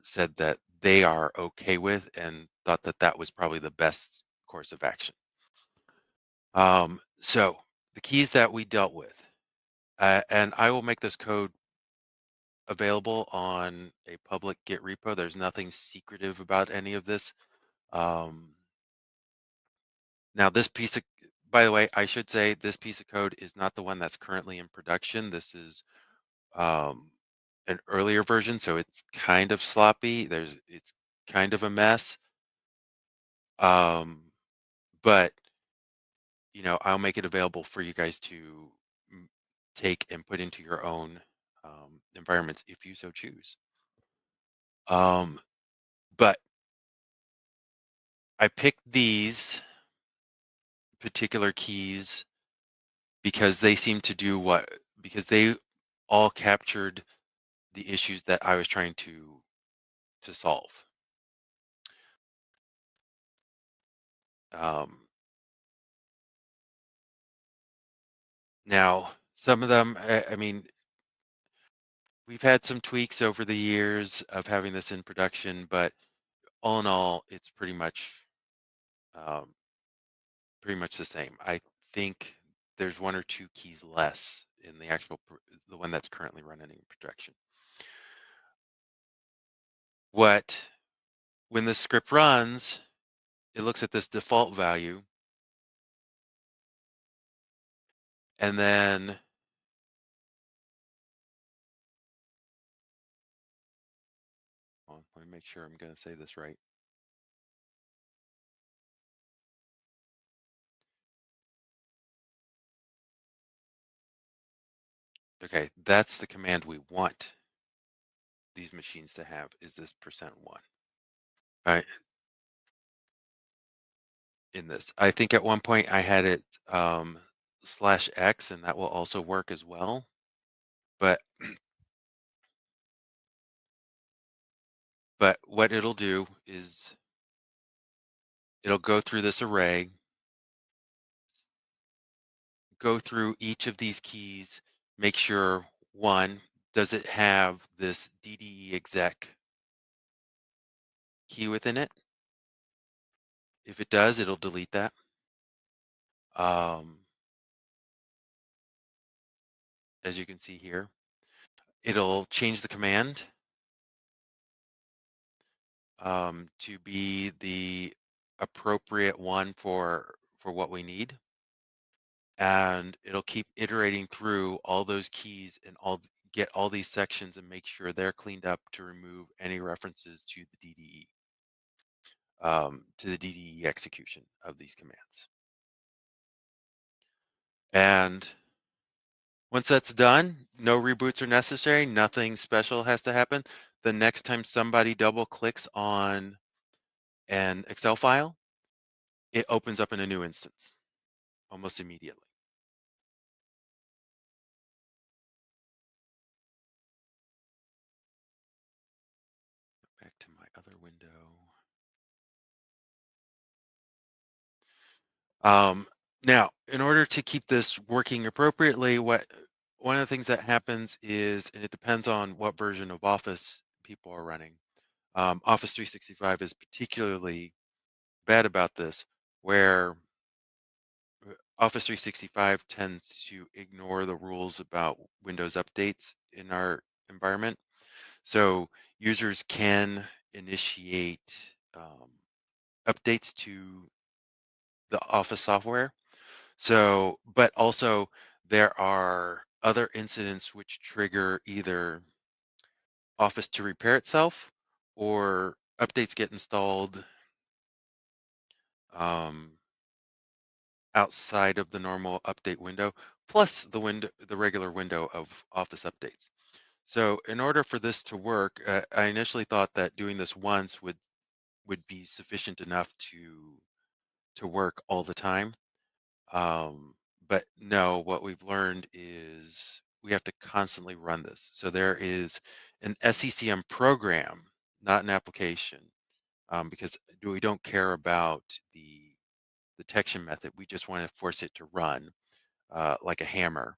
said that they are okay with and thought that that was probably the best course of action. So the keys that we dealt with, and I will make this code available on a public Git repo. There's nothing secretive about any of this. Um, Now this piece of, by the way, I should say this piece of code is not the one that's currently in production. This is um, an earlier version, so it's kind of sloppy. It's kind of a mess. Um, but I'll make it available for you guys to mm, take and put into your own environments if you so choose. Um, but I picked these particular keys because they seem to do because they all captured the issues that I was trying to solve. Um, Now, some of them, I mean, we've had some tweaks over the years of having this in production, but all in all, it's um, pretty much the same. I think there's one or two keys less in the the one that's currently running in production. What When the script runs, it looks at this default value, and then let me make sure I'm going to say this right. Okay, that's the command we want these machines to have, is this %1. All right, in this. I think at one point I had it /x, and that will also work as well. But what it'll do is it'll go through this array, go through each of these keys, make sure, one, does it have this DDE exec key within it? If it does, it'll delete that. Um, as you can see here, it'll change the command to be the appropriate one for what we need, and it'll keep iterating through all those keys and get all these sections and make sure they're cleaned up to remove any references to the DDE. to the DDE execution of these commands. And once that's done, no reboots are necessary. Nothing special has to happen. The next time somebody double clicks on an Excel file, it opens up in a new instance almost immediately. Back to my other window. Now, in order to keep this working appropriately, one of the things that happens is, and it depends on what version of Office people are running. Office 365 is particularly bad about this, where Office 365 tends to ignore the rules about Windows updates in our environment. So users can initiate updates to the Office software. So, but also there are other incidents which trigger either Office to repair itself or updates get installed um, outside of the normal update window, plus the regular window of Office updates. So in order for this to work, I initially thought that doing this once would be sufficient enough to work all the time. But no, what we've learned is we have to constantly run this. So there is an SCCM program, not an application, because we don't care about the detection method. We just want to force it to run like a hammer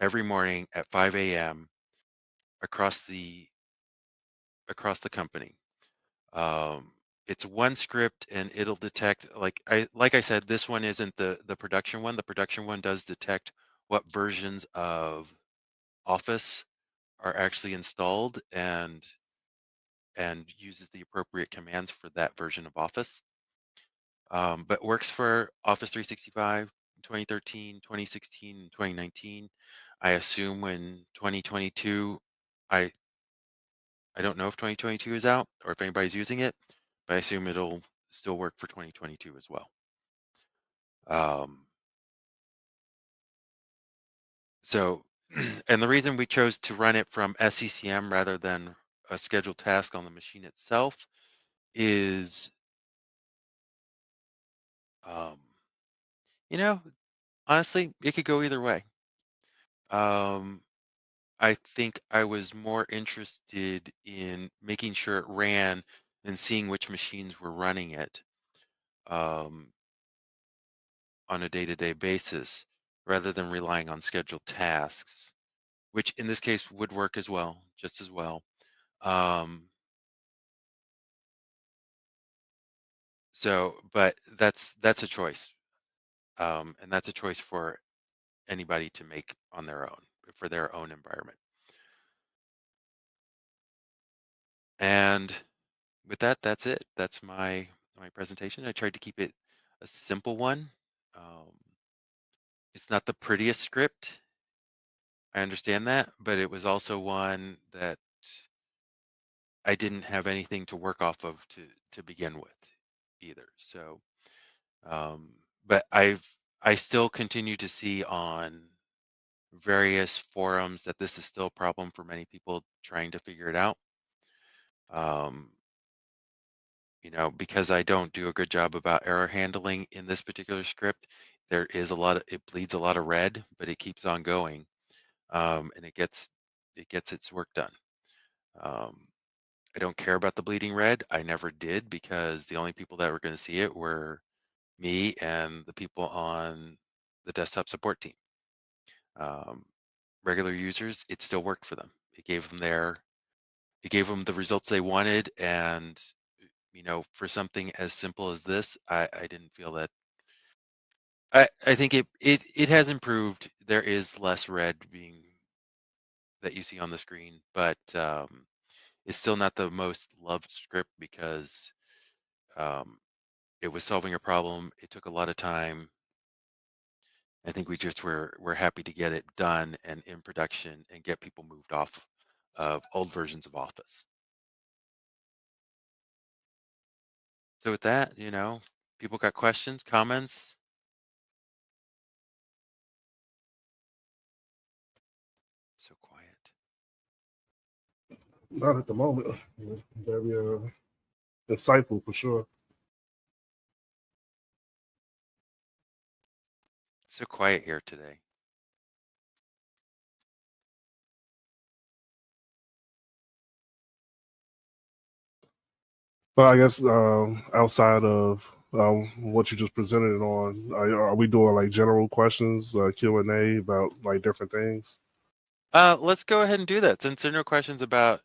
every morning at 5 a.m. across the company. Um, it's one script and it'll detect, like I said, this one isn't the production one. The production one does detect what versions of Office are actually installed and uses the appropriate commands for that version of Office. But works for Office 365, 2013, 2016, and 2019. I assume when 2022, I I don't know if 2022 is out or if anybody's using it, but I assume it'll still work for 2022 as well. Um, so, and the reason we chose to run it from SCCM rather than a scheduled task on the machine itself is, um, you know, honestly, it could go either way. Um, I think I was more interested in making sure it ran and seeing which machines were running it. Um, on a day-to-day basis rather than relying on scheduled tasks, which in this case would work as well, just as well. Um, but that's a choice, and that's a choice for anybody to make on their own for their own environment. And with that, that's it. That's my presentation. I tried to keep it a simple one. Um, it's not the prettiest script. I understand that, but it was also one that I didn't have anything to work off of to begin with either. So, um, but I still continue to see on various forums that this is still a problem for many people trying to figure it out. Um, because I don't do a good job about error handling in this particular script, there is it bleeds a lot of red, but it keeps on going, and it gets its work done. Um, I don't care about the bleeding red. I never did because the only people that were going to see it were me and the people on the desktop support team. Um, Regular users, it still worked for them. It gave them the results they wanted, and for something as simple as this, I didn't feel that. I think it has improved. There is less red being that you see on the screen, but it's still not the most loved script because um, it was solving a problem. It took a lot of time. I think we just were happy to get it done and in production and get people moved off of old versions of Office. So with that, people got questions, comments? So quiet. Not at the moment. Very insightful for sure. So quiet here today. But I guess outside of what you just presented it on, are we doing like general questions, Q&A about like different things? Let's go ahead and do that. Since there are no questions about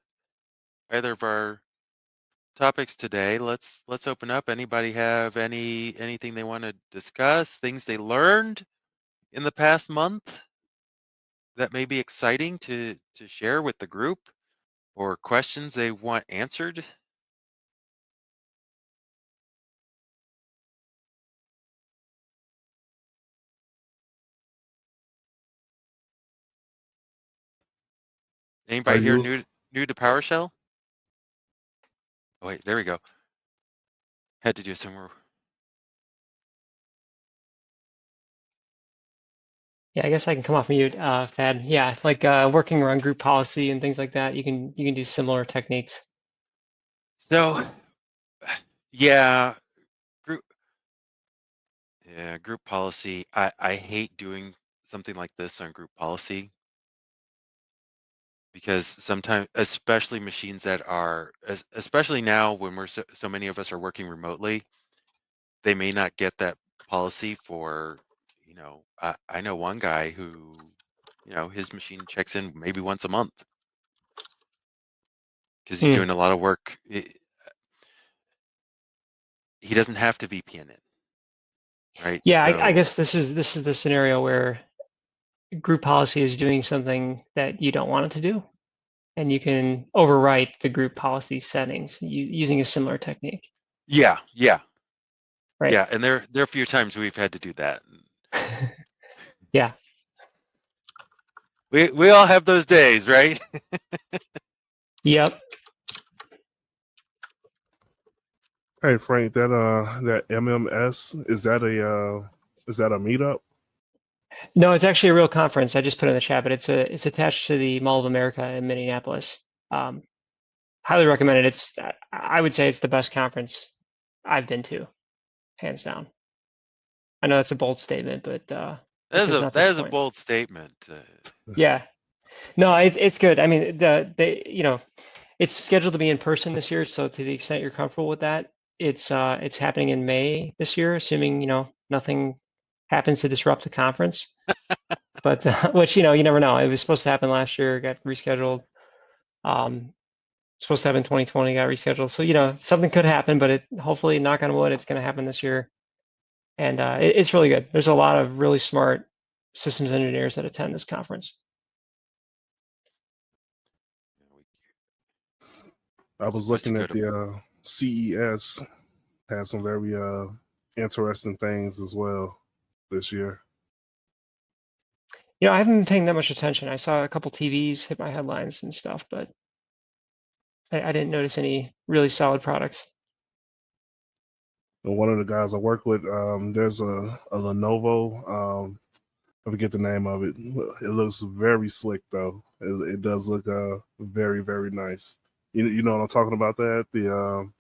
either of our topics today, let's open up. Anybody have anything they want to discuss, things they learned in the past month that may be exciting to share with the group, or questions they want answered? Are Anybody here you? new to PowerShell? Oh wait, there we go. Had to do somewhere. Yeah, I guess I can come off mute, Thad. Yeah, like working around group policy and things like that. You can do similar techniques. So yeah, group yeah, group policy. I hate doing something like this on group policy because sometimes, especially machines that are, especially now when we're so many of us are working remotely, they may not get that policy for, I know one guy who, his machine checks in maybe once a month because he's Hmm. doing a lot of work. He doesn't have to VPN in, right? Yeah, I So guess this is the scenario where group policy is doing something that you don't want it to do, and you can overwrite the group policy settings using a similar technique, yeah, yeah, right? yeah. And there are a few times we've had to do that. Yeah. We all have those days, right? Yep. Hey Frank, that MMS, is that a meetup? No, it's actually a real conference. I just put it in the chat, but it's attached to the Mall of America in Minneapolis. Um, Highly recommend it. I would say it's the best conference I've been to, hands down. I know that's a bold statement, but it does not That is a disappoint. bold statement. Yeah, no, it's good. I mean, it's scheduled to be in person this year, so to the extent you're comfortable with that, it's happening in May this year, assuming nothing happens to disrupt the conference. But which you never know. It was supposed to happen last year, got rescheduled. Um, Supposed to happen in 2020, got rescheduled. So something could happen, but hopefully, knock on wood, it's going to happen this year. And it's really good. There's a lot of really smart systems engineers that attend this conference. I We're was supposed to looking go at to. the CES, had some very interesting things as well this year. I haven't been paying that much attention. I saw a couple TVs hit my headlines and stuff, but I didn't notice any really solid products. And one of the guys I work with, there's a Lenovo. I forget the name of it. It looks very slick though. It does look very very nice. You know what I'm talking about? That the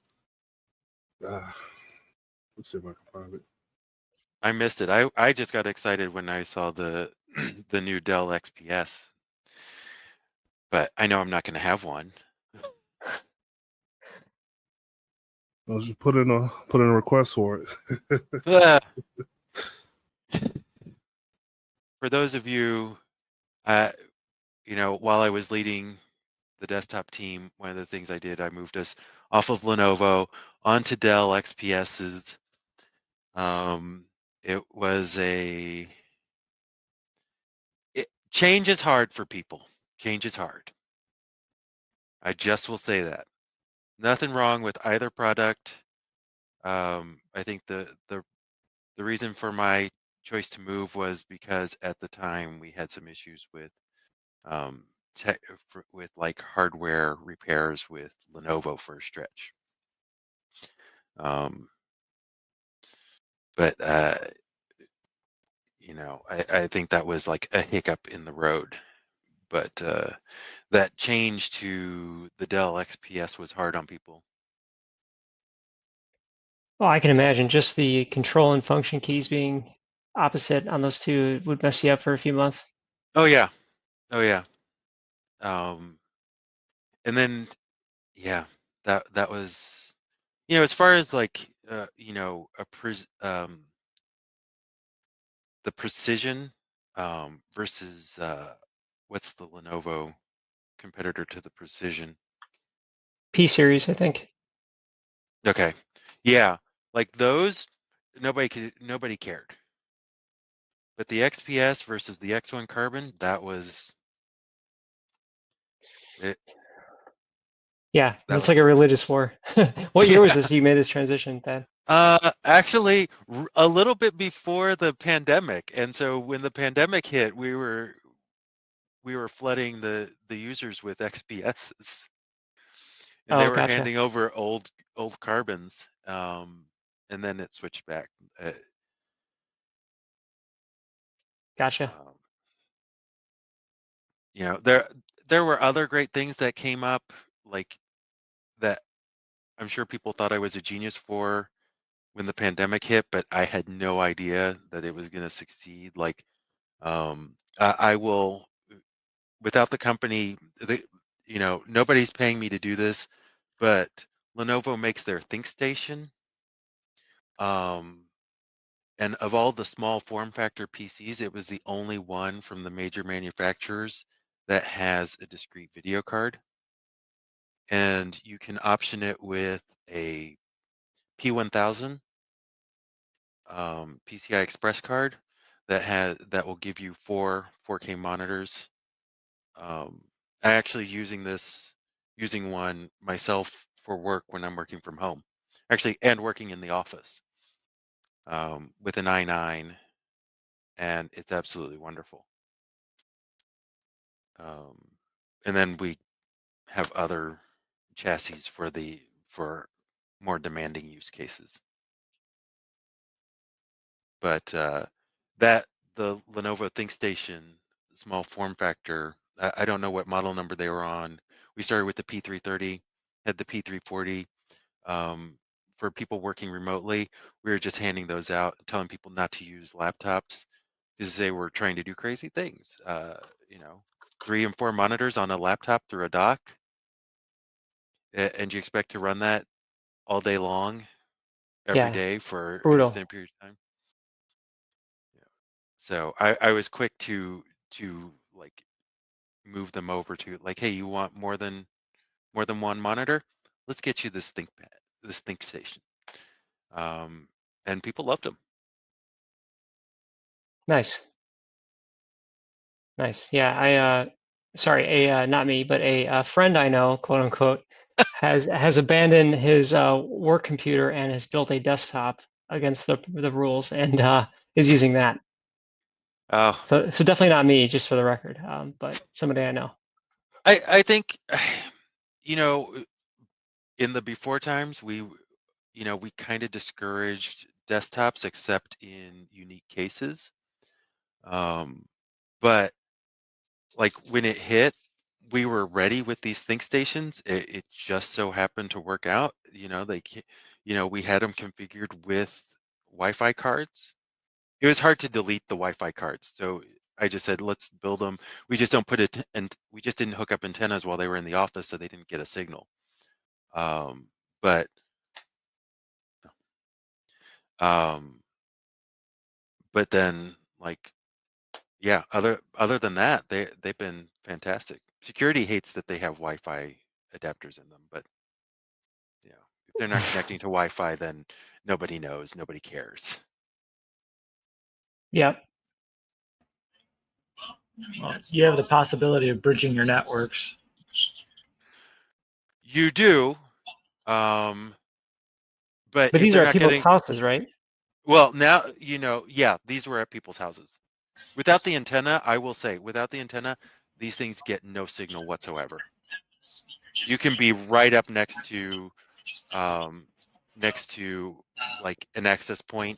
let's see if I can find it. I missed it. I just got excited when I saw the the new Dell XPS, but I know I'm not going to have one. Let's just put in a request for it. Ah, for those of you, uh, while I was leading the desktop team, one of the things I did, I moved us off of Lenovo onto Dell XPSs. It was change is hard for people. Change is hard. I just will say that. Nothing wrong with either product. I think the reason for my choice to move was because at the time we had some issues with um, with like hardware repairs with Lenovo for a stretch. But you know, I think that was like a hiccup in the road. But that change to the Dell XPS was hard on people. Well, I can imagine just the control and function keys being opposite on those two would mess you up for a few months. Oh yeah, oh yeah. And then yeah, that was, you know, as far as like you know, the precision versus what's the Lenovo competitor to the precision? P series, I think. Okay, yeah, like those, nobody cared. But the XPS versus the X1 Carbon, that was it. Yeah, That it's was like a tough. religious war. What year was Yeah. this you made this transition, Thad? Actually, a little bit before the pandemic, and so when the pandemic hit, we were flooding the users with XPSs, and they Oh, were gotcha, handing over old carbons, and then it switched back. Uh, gotcha. um, you know, there were other great things that came up, like that I'm sure people thought I was a genius for when the pandemic hit, but I had no idea that it was going to succeed. Like, I will, without the company, you know, nobody's paying me to do this, but Lenovo makes their ThinkStation. Um, and of all the small form factor PCs, it was the only one from the major manufacturers that has a discrete video card. And you can option it with a P1000 PCI Express card that will give you four 4K monitors. I actually using one myself for work when I'm working from home, actually, and working in the office with an i9, and it's absolutely wonderful. Um, and then we have other chassis for more demanding use cases. But that the Lenovo ThinkStation small form factor, I don't know what model number they were on. We started with the P330, had the P340. For people working remotely, we were just handing those out, telling people not to use laptops because they were trying to do crazy things. You know, 3 and 4 monitors on a laptop through a dock, and you expect to run that all day long, every Yeah, day for an brutal. extended period of time. Yeah. So I was quick to like move them over to like, hey, you want more than one monitor? Let's get you this ThinkPad, this ThinkStation. Um, and people loved them. Nice, nice. Yeah, sorry, not me, but a friend I know, quote unquote, has abandoned his work computer and has built a desktop against the rules and is using that. Oh, So definitely not me, just for the record, but somebody I know. I think, you know, in the before times, you know, we kind of discouraged desktops except in unique cases. Um, but like when it hit, we were ready with these ThinkStations. It just so happened to work out. You know, you know, we had them configured with Wi-Fi cards. It was hard to delete the Wi-Fi cards, so I just said, let's build them. We just don't put it, and we just didn't hook up antennas while they were in the office, so they didn't get a signal. Um, but um, but then like yeah, other than that, they've been fantastic. Security hates that they have Wi-Fi adapters in them, but you know, if they're not connecting to Wi-Fi, then nobody knows, nobody cares. Yep. Well, you have the possibility of bridging your networks. You do, um, but But if these they're are at not people's getting, houses, right? well, now, you know, yeah, these were at people's houses. Without the antenna, I will say, without the antenna, these things get no signal whatsoever. You can be right up next to, um, next to like an access point,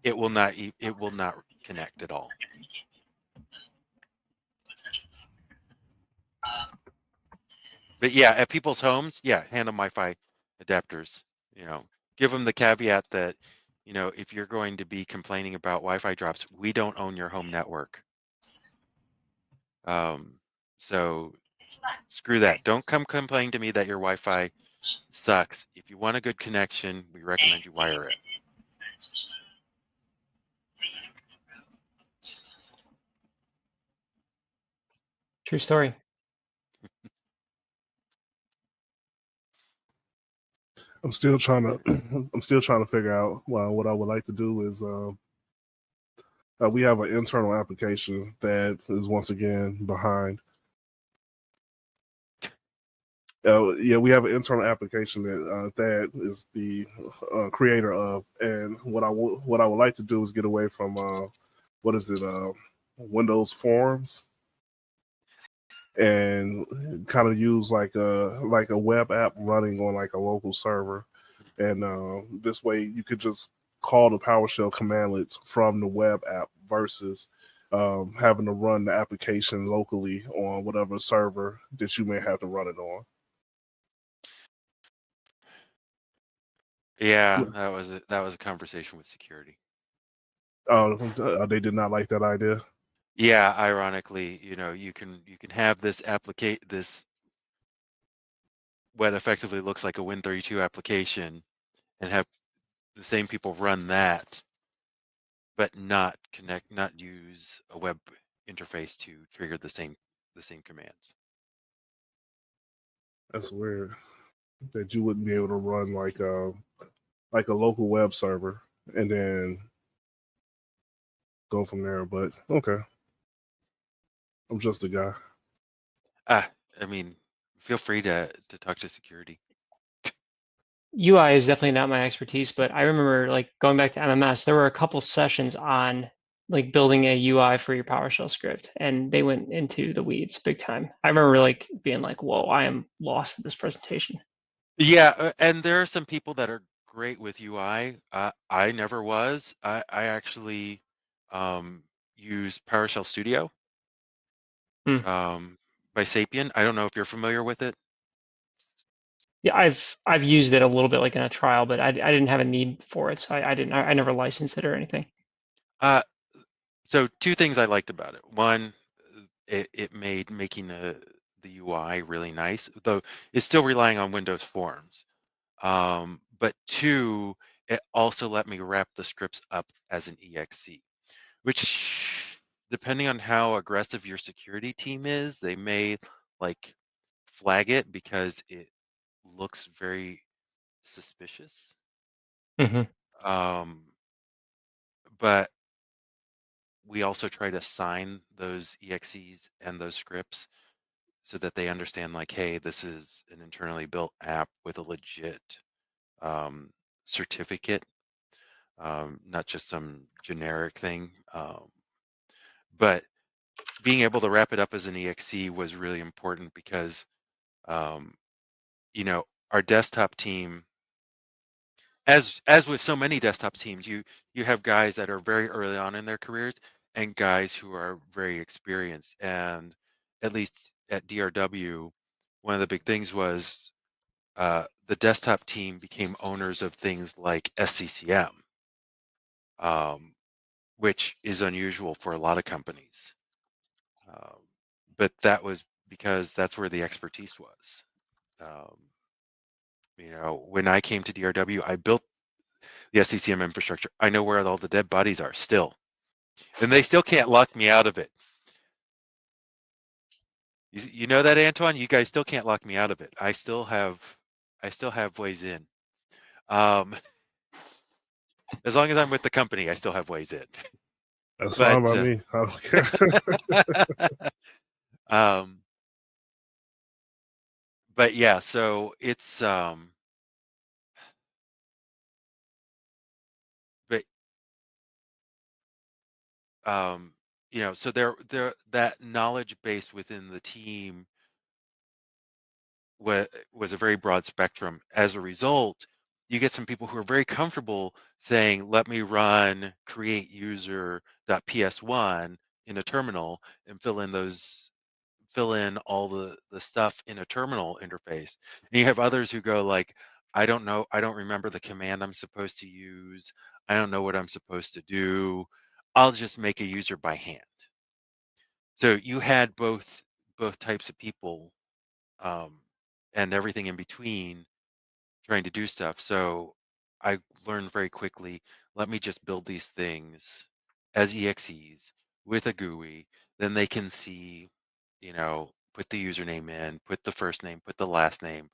it will not connect at all. But yeah, at people's homes, yeah, hand them Wi-Fi adapters. You know, give them the caveat that, you know, if you're going to be complaining about Wi-Fi drops, we don't own your home network. So screw that. Don't come complain to me that your Wi-Fi sucks. If you want a good connection, we recommend you wire it. True story. I'm still trying to figure out what I would like to do is we have an internal application that is once again behind. Yeah, we have an internal application that that is the creator of, and what I would like to do is get away from what is it, Windows Forms, and kind of use like a web app running on like a local server, and this way you could just call the PowerShell commandlets from the web app versus having to run the application locally on whatever server that you may have to run it on. Yeah, that was a conversation with security. They did not like that idea. Yeah, ironically, you know, you can have this what effectively looks like a Win32 application and have the same people run that, but not use a web interface to trigger the same commands. That's weird that you wouldn't be able to run like a local web server and then go from there. But okay, I'm just a guy. I mean, feel free to talk to security. UI is definitely not my expertise, but I remember like going back to MMS, there were a couple sessions on like building a UI for your PowerShell script, and they went into the weeds big time. I remember like being like, "Whoa, I am lost at this presentation." Yeah, and there are some people that are great with UI. I never was. I actually use PowerShell Studio Hmm. by Sapien. I don't know if you're familiar with it. Yeah, I've used it a little bit like in a trial, but I didn't have a need for it, so I never licensed it or anything. So two things I liked about it. One, it made making the UI really nice, though it's still relying on Windows Forms. But two, it also let me wrap the scripts up as an exe, which, depending on how aggressive your security team is, they may like flag it because it looks very suspicious. Mm-hmm. But we also try to sign those exes and those scripts so that they understand, like, hey, this is an internally built app with a legit certificate, not just some generic thing. But being able to wrap it up as an exe was really important because, you know, our desktop team, as with so many desktop teams, you have guys that are very early on in their careers and guys who are very experienced. And at least at DRW, one of the big things was the desktop team became owners of things like SCCM, which is unusual for a lot of companies. But that was because that's where the expertise was. You know, when I came to DRW, I built the SCCM infrastructure. I know where all the dead bodies are still, and they still can't lock me out of it. You know that, Antoine? You guys still can't lock me out of it. I still have ways in. Um, as long as I'm with the company, I still have ways in. That's fine But by me. I don't care. um, but yeah, so it's but you know, so there that knowledge base within the team was a very broad spectrum. As a result, you get some people who are very comfortable saying, let me run create user.ps1 in a terminal and fill in all the stuff in a terminal interface. And you have others who go like, I don't know, I don't remember the command I'm supposed to use. I don't know what I'm supposed to do. I'll just make a user by hand. So you had both types of people, and everything in between trying to do stuff. So I learned very quickly, let me just build these things as EXEs with a GUI. Then they can see, put the username in, put the first name, put the last name.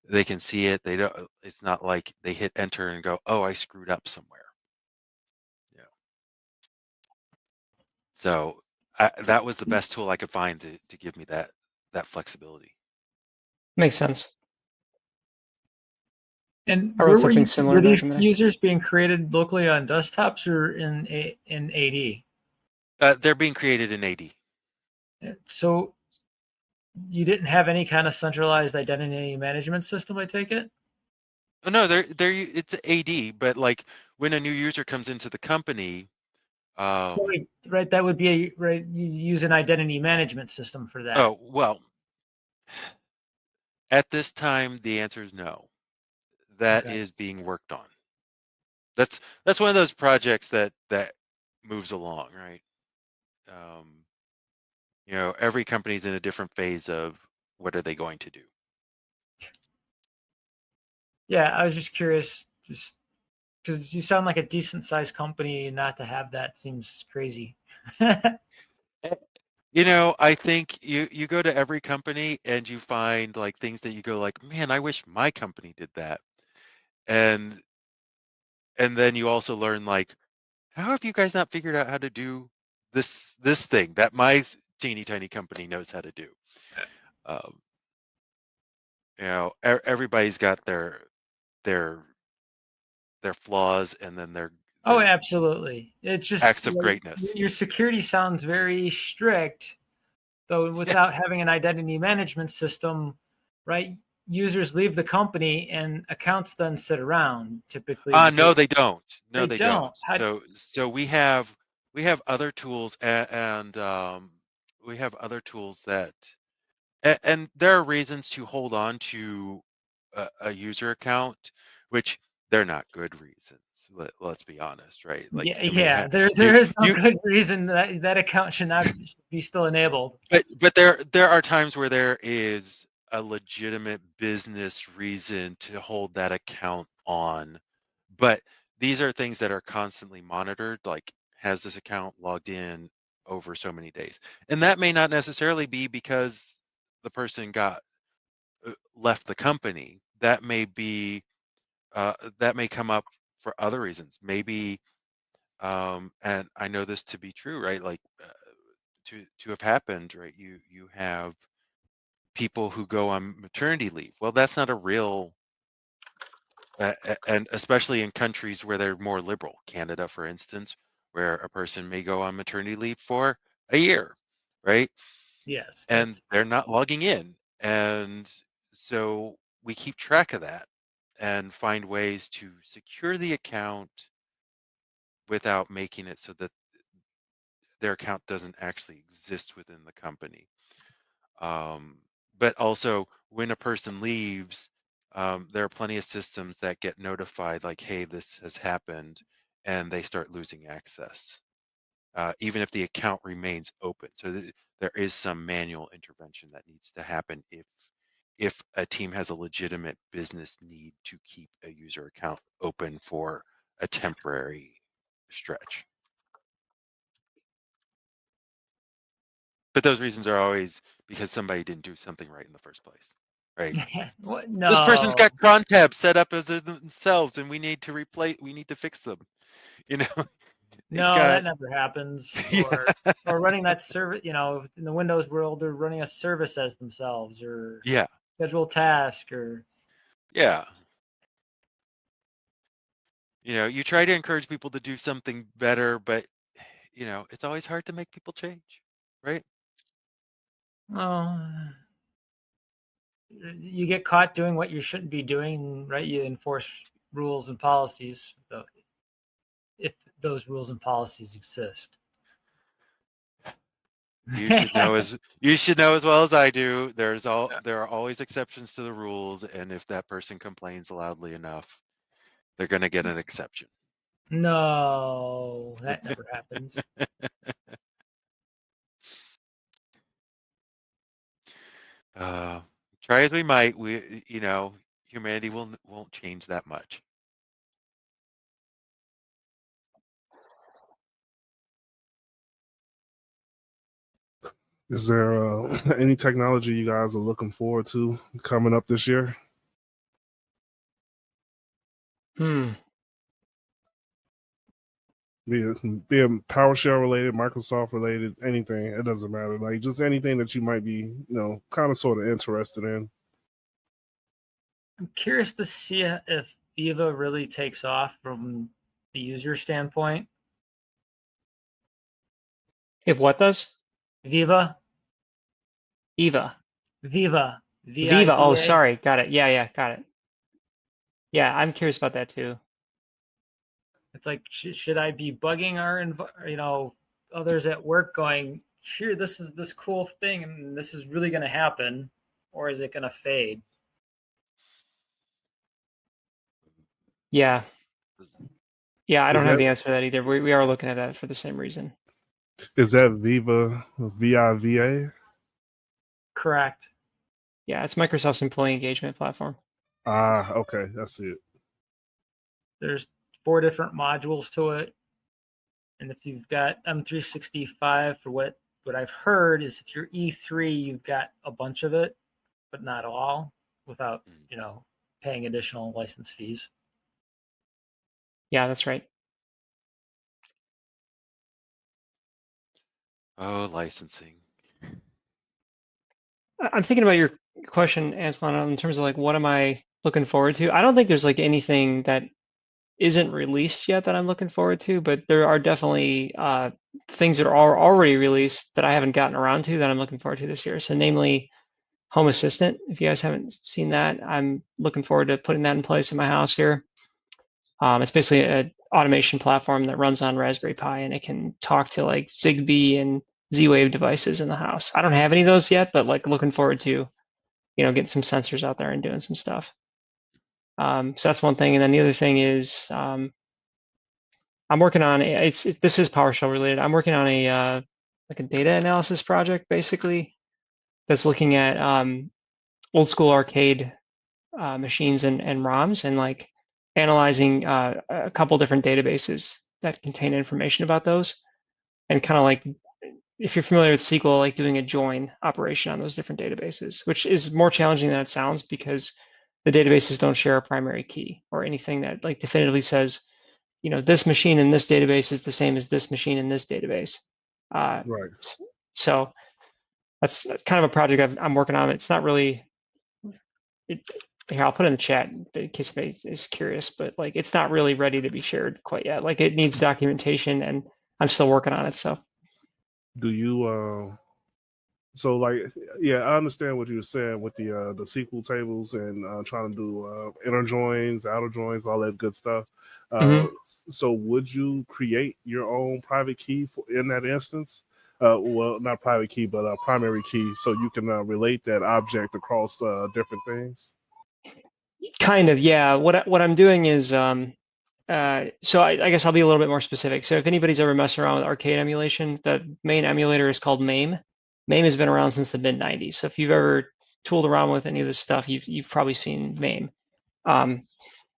They can see it. They don't, it's not like they hit enter and go, oh, I screwed up somewhere. Yeah. So that was the best tool I could find to give me that flexibility. Makes sense. And I wrote something were similar back these in the day. users being created locally on desktops or in AD? They're being created in AD. So you didn't have any kind of centralized identity management system, I take it? Oh, no, it's AD, but like when a new user comes into the company, Right, that would be right. You use an identity management system for that. oh, well, at this time, the answer is no. That Okay. is being worked on. That's one of those projects that moves along, right? Every company's in a different phase of what are they going to do. Yeah, I was just curious, just because you sound like a decent sized company, not to have that seems crazy. I think you go to every company and you find like things that you go like, man, I wish my company did that. And then you also learn like, how have you guys not figured out how to do this thing that my teeny tiny company knows how to do? Um, everybody's got their flaws and then Oh, their absolutely. It's just acts of greatness. your security sounds very strict, though, Yeah. without having an identity management system, right? Users leave the company and accounts then sit around typically because No, they don't. No, they they don't. don't. So we have other tools and we have other tools that and there are reasons to hold on to a user account, which they're not good reasons. Let's be honest, right? Like Yeah, you may yeah. have There is no good reason that that account should not be still enabled. but there are times where there is a legitimate business reason to hold that account on. But these are things that are constantly monitored, like has this account logged in over so many days? And that may not necessarily be because the person got left the company. That may be that may come up for other reasons. Maybe and I know this to be true, right? Like to have happened, right? You have people who go on maternity leave. Well, that's not a real and especially in countries where they're more liberal, Canada, for instance, where a person may go on maternity leave for a year, right? Yes, And that's they're not logging in. And so we keep track of that and find ways to secure the account without making it so that their account doesn't actually exist within the company. Um, but also, when a person leaves, there are plenty of systems that get notified, like, hey, this has happened, and they start losing access, even if the account remains open. So there is some manual intervention that needs to happen if a team has a legitimate business need to keep a user account open for a temporary stretch. But those reasons are always because somebody didn't do something right in the first place, right? what? This person's No, got cron tabs set up as themselves, and we need to fix them. You know, it no, got that never happens. yeah, Or running that service, in the Windows world, they're running a service as themselves, or yeah, schedule task, or yeah. You try to encourage people to do something better, but it's always hard to make people change, right? well, you get caught doing what you shouldn't be doing, right? You enforce rules and policies, if those rules and policies exist. You should know as well as I do. There are always exceptions to the rules, and if that person complains loudly enough, they're going to get an exception. No, that never happens. Try as we might, humanity won't change that much. Is there any technology you guys are looking forward to coming up this year? Be it PowerShell related, Microsoft related, anything. It doesn't matter. Like just anything that you might be, kind of sort of interested in. I'm curious to see if Viva really takes off from the user standpoint. If what does? Viva? Eva. Viva. Viva. Oh, VIVA. sorry. Got it. Yeah, got it. Yeah, I'm curious about that too. It's like, should I be bugging others at work going, here, this is this cool thing and this is really going to happen, or is it going to fade? Yeah. Yeah, I don't have that- the answer to that either. We are looking at that for the same reason. Is that Viva, VIVA? Correct. Yeah, it's Microsoft's employee engagement platform. Ah, okay, that's it. There's 4 different modules to it. And if you've got M365, for what I've heard is if you're E3, you've got a bunch of it, but not all, without, paying additional license fees. Yeah, that's right. Oh, licensing. I'm thinking about your question, Antoine, in terms of like, what am I looking forward to? I don't think there's like anything that isn't released yet that I'm looking forward to, but there are definitely things that are already released that I haven't gotten around to that I'm looking forward to this year. So namely Home Assistant. If you guys haven't seen that, I'm looking forward to putting that in place in my house here. It's basically an automation platform that runs on Raspberry Pi, and it can talk to like Zigbee and Z-Wave devices in the house. I don't have any of those yet, but like looking forward to, getting some sensors out there and doing some stuff. So that's one thing. And then the other thing is I'm working on this is PowerShell related. I'm working on a like a data analysis project basically that's looking at old school arcade machines and ROMs and like analyzing a couple different databases that contain information about those, and kind of like, if you're familiar with SQL, like doing a join operation on those different databases, which is more challenging than it sounds because the databases don't share a primary key or anything that like definitively says, this machine in this database is the same as this machine in this database. Right. So that's kind of a project I'm working on. It's not really, here, I'll put it in the chat in case anybody is curious, but like, it's not really ready to be shared quite yet. Like it needs documentation and I'm still working on it. So Do you so like, yeah, I understand what you were saying with the SQL tables and trying to do inner joins, outer joins, all that good stuff. So would you create your own private key in that instance? Well, not private key, but a primary key, so you can relate that object across different things. kind of, yeah. What I'm doing is, so I guess I'll be a little bit more specific. So if anybody's ever messed around with arcade emulation, the main emulator is called MAME. MAME has been around since the mid '90s. So if you've ever tooled around with any of this stuff, you've probably seen MAME.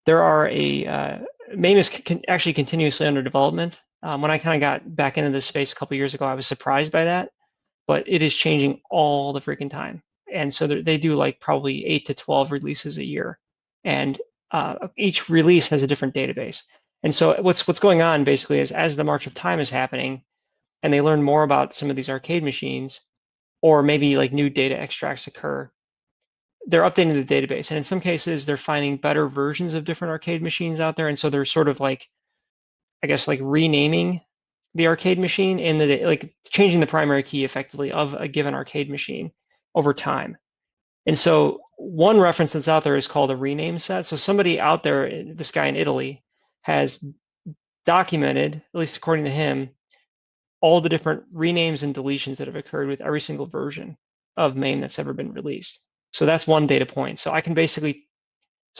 There are MAME is actually continuously under development. When I kind of got back into this space a couple years ago, I was surprised by that, but it is changing all the freaking time. And so they do like probably 8 to 12 releases a year, and each release has a different database. And so what's going on basically is, as the march of time is happening, and they learn more about some of these arcade machines, or maybe like new data extracts occur, they're updating the database. And in some cases, they're finding better versions of different arcade machines out there. And so they're sort of like, I guess, like renaming the arcade machine in the, like changing the primary key effectively of a given arcade machine over time. And so one reference that's out there is called a rename set. So somebody out there, this guy in Italy, has documented, at least according to him, all the different renames and deletions that have occurred with every single version of MAME that's ever been released. So that's one data point. So I can basically,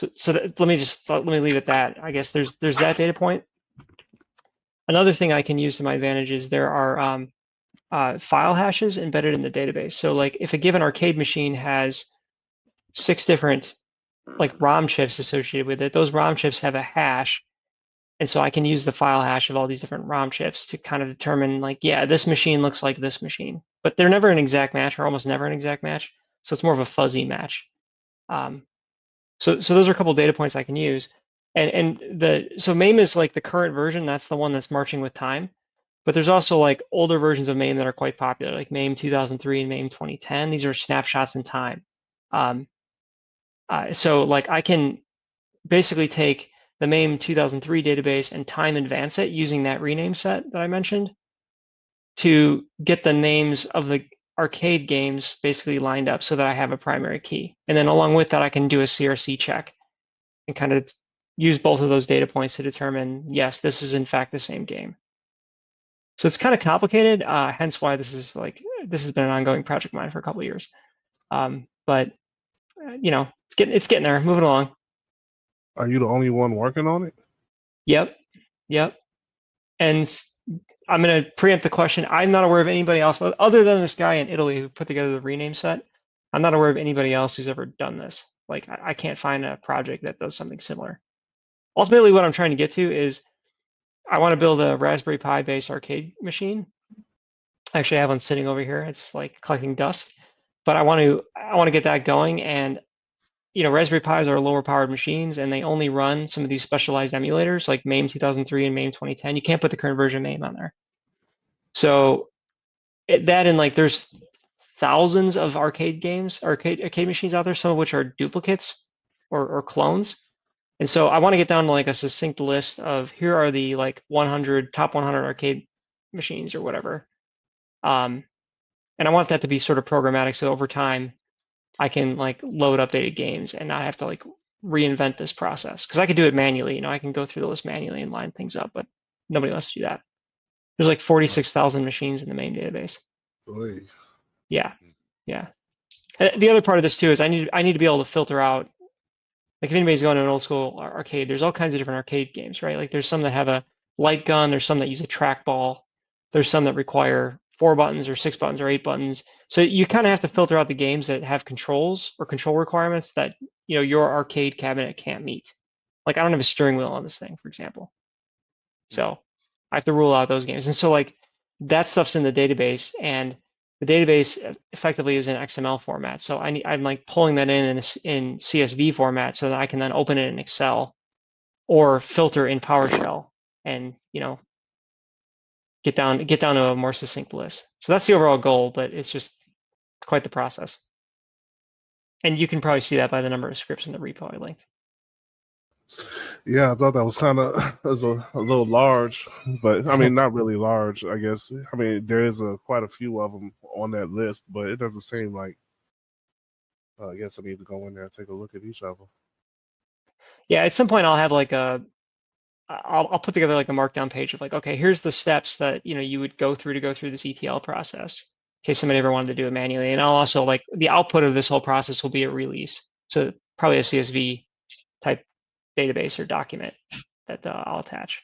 let me leave it at that. I guess there's that data point. Another thing I can use to my advantage is there are file hashes embedded in the database. So like if a given arcade machine has 6 different like ROM chips associated with it, those ROM chips have a hash. And so I can use the file hash of all these different ROM chips to kind of determine like, yeah, this machine looks like this machine, but they're never an exact match or almost never an exact match. So it's more of a fuzzy match. So those are a couple of data points I can use. So MAME is like the current version. That's the one that's marching with time. But there's also like older versions of MAME that are quite popular, like MAME 2003 and MAME 2010. These are snapshots in time. So like I can basically take the MAME 2003 database and time advance it using that rename set that I mentioned to get the names of the arcade games basically lined up so that I have a primary key. And then along with that, I can do a CRC check and kind of use both of those data points to determine, yes, this is in fact the same game. So it's kind of complicated, hence why this has been an ongoing project of mine for a couple of years. But you know, it's getting there, moving along. Are you the only one working on it? Yep. And I'm going to preempt the question. I'm not aware of anybody else other than this guy in Italy who put together the rename set. I'm not aware of anybody else who's ever done this. Like I can't find a project that does something similar. Ultimately, what I'm trying to get to is I want to build a Raspberry Pi based arcade machine. Actually, I have one sitting over here. It's like collecting dust, but I want to get that going. And you know, Raspberry Pis are lower powered machines, and they only run some of these specialized emulators like MAME 2003 and MAME 2010. You can't put the current version of MAME on there. So that and like there's thousands of arcade machines out there, some of which are duplicates or clones. And so I want to get down to like a succinct list of here are the like top 100 arcade machines or whatever. And I want that to be sort of programmatic. So over time, I can like load updated games and not have to like reinvent this process. Because I could do it manually. You know, I can go through the list manually and line things up, but nobody wants to do that. There's like 46,000 machines in the main database. Boy. Yeah. The other part of this too is I need to be able to filter out. Like if anybody's going to an old school arcade, there's all kinds of different arcade games, right? Like there's some that have a light gun, there's some that use a trackball, there's some that require 4 buttons or 6 buttons or 8 buttons. So you kind of have to filter out the games that have controls or control requirements that your arcade cabinet can't meet. Like I don't have a steering wheel on this thing, for example. So I have to rule out those games. And so like that stuff's in the database, and the database effectively is in XML format. So I'm like pulling that in CSV format so that I can then open it in Excel or filter in PowerShell and, get down to a more succinct list. So that's the overall goal, but it's quite the process. And you can probably see that by the number of scripts in the repo I linked. Yeah, I thought that was kind of a little large, but I mean, not really large, I guess. I mean, there is quite a few of them on that list, but it doesn't seem like. I guess I need to go in there and take a look at each of them. Yeah, at some point I'll have like I'll put together like a markdown page of like, okay, here's the steps that you would go through this ETL process in case somebody ever wanted to do it manually. And I'll also like the output of this whole process will be a release, so probably a CSV type database or document that I'll attach.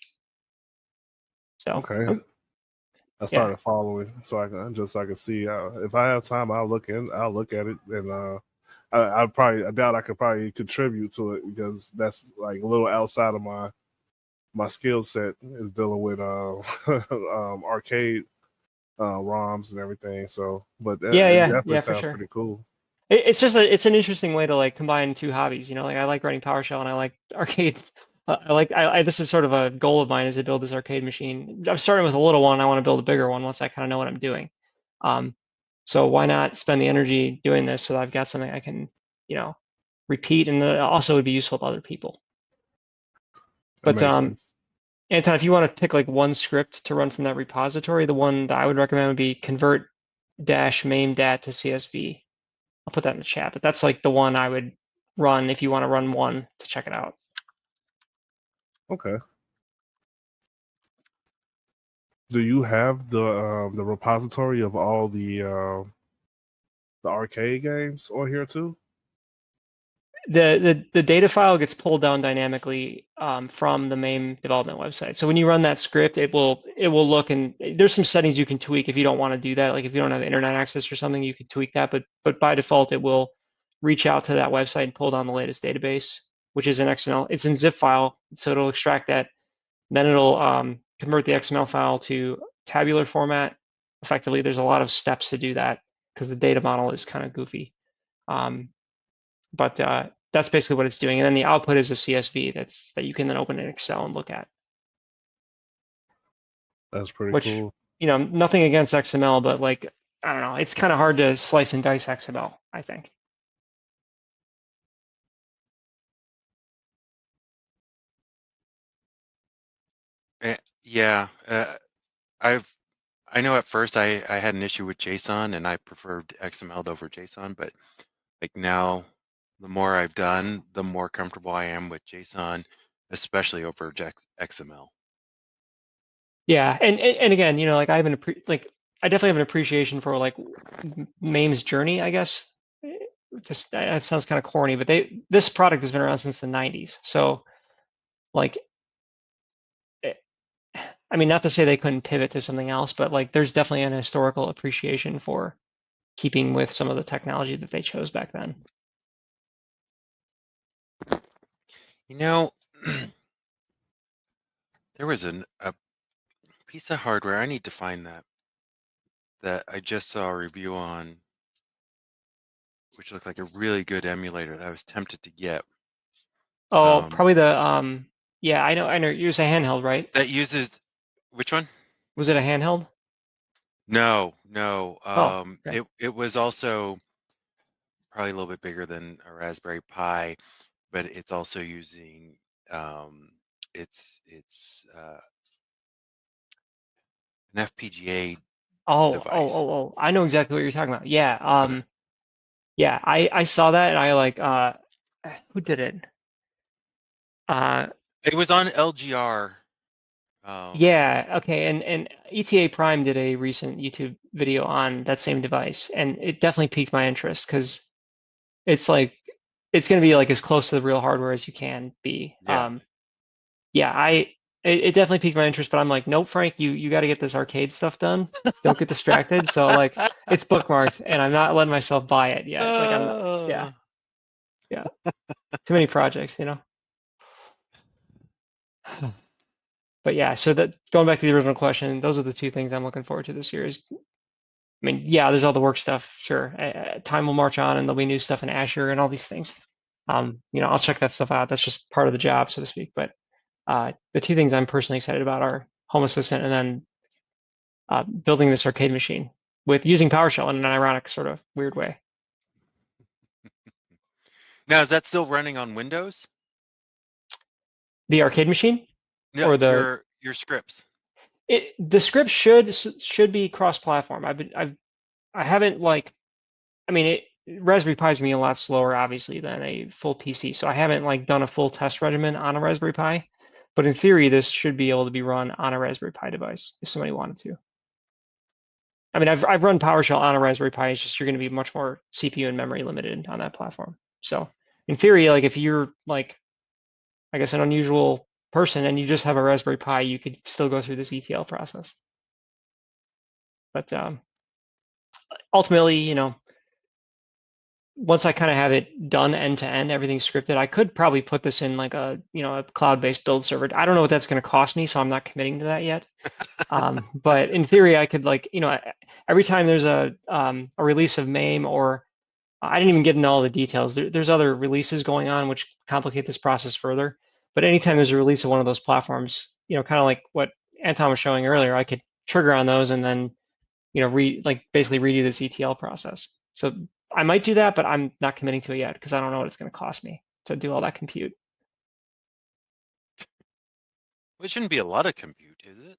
So okay, I started following so I can see if I have time. I'll look at it, and I doubt I could probably contribute to it because that's like a little outside of my skill set is dealing with arcade ROMs and everything. So, but it definitely sounds pretty cool. It's just it's an interesting way to like combine 2 hobbies. Like I like writing PowerShell and I like arcade. This is sort of a goal of mine is to build this arcade machine. I'm starting with a little one. I want to build a bigger one once I kind of know what I'm doing. So why not spend the energy doing this so that I've got something I can, repeat, and also would be useful to other people. But Anton, if you want to pick like one script to run from that repository, the one that I would recommend would be convert -main.dat to CSV. I'll put that in the chat, but that's like the one I would run if you want to run one to check it out. Okay. Do you have the repository of all the arcade games on here too? The data file gets pulled down dynamically from the main development website. So when you run that script, it will look, and there's some settings you can tweak if you don't want to do that. Like if you don't have internet access or something, you can tweak that. But by default, it will reach out to that website and pull down the latest database, which is an XML. It's in zip file, so it'll extract that. Then it'll convert the XML file to tabular format. Effectively, there's a lot of steps to do that because the data model is kind of goofy. But that's basically what it's doing. And then the output is a CSV that you can then open in Excel and look at. That's pretty Which, cool. Nothing against XML, but like, I don't know, it's kind of hard to slice and dice XML, I think. Yeah, I know at first I had an issue with JSON and I preferred XML over JSON, but like now, the more I've done, the more comfortable I am with JSON, especially over XML. Yeah, and again, like I definitely have an appreciation for like MAME's journey, I guess. Just that sounds kind of corny, but this product has been around since the 90s. So like I mean, not to say they couldn't pivot to something else, but like there's definitely an historical appreciation for keeping with some of the technology that they chose back then. There was a piece of hardware, I need to find that I just saw a review on, which looked like a really good emulator that I was tempted to get. Oh, probably the yeah, I know. It was a handheld, right? That uses, which one? Was it a handheld? No. Oh, okay. It was also probably a little bit bigger than a Raspberry Pi, but it's also using it's an FPGA device. Oh. I know exactly what you're talking about. Yeah. Okay. Yeah, I saw that and I like who did it? It was on LGR. Yeah, okay, and ETA Prime did a recent YouTube video on that same device, and it definitely piqued my interest because it's like it's going to be like as close to the real hardware as you can be. Yeah. Yeah, it definitely piqued my interest, but I'm like, nope, Frank, you got to get this arcade stuff done. Don't get distracted. So like, it's bookmarked, and I'm not letting myself buy it yet. Like I'm not, yeah, too many projects, But yeah, so that going back to the original question, those are the two things I'm looking forward to this year. I mean, yeah, there's all the work stuff, sure. Time will march on, and there'll be new stuff in Azure and all these things. I'll check that stuff out. That's just part of the job, so to speak. But the two things I'm personally excited about are Home Assistant and then building this arcade machine with using PowerShell in an ironic sort of weird way. Now, is that still running on Windows? The arcade machine, No, or the your scripts. the script should be cross-platform. I haven't like, I mean, Raspberry Pi is me a lot slower, obviously, than a full PC. So I haven't like done a full test regimen on a Raspberry Pi, but in theory, this should be able to be run on a Raspberry Pi device if somebody wanted to. I mean, I've run PowerShell on a Raspberry Pi. It's just you're going to be much more CPU and memory limited on that platform. So in theory, like if you're like, I guess, an unusual person and you just have a Raspberry Pi, you could still go through this ETL process. But ultimately, once I kind of have it done end to end, everything's scripted, I could probably put this in like a cloud-based build server. I don't know what that's going to cost me, so I'm not committing to that yet. But in theory, I could like, every time there's a release of MAME, or I didn't even get into all the details. There's other releases going on which complicate this process further. But anytime there's a release of one of those platforms, kind of like what Anton was showing earlier, I could trigger on those and then basically redo this ETL process. So I might do that, but I'm not committing to it yet because I don't know what it's going to cost me to do all that compute. Well, it shouldn't be a lot of compute, is it?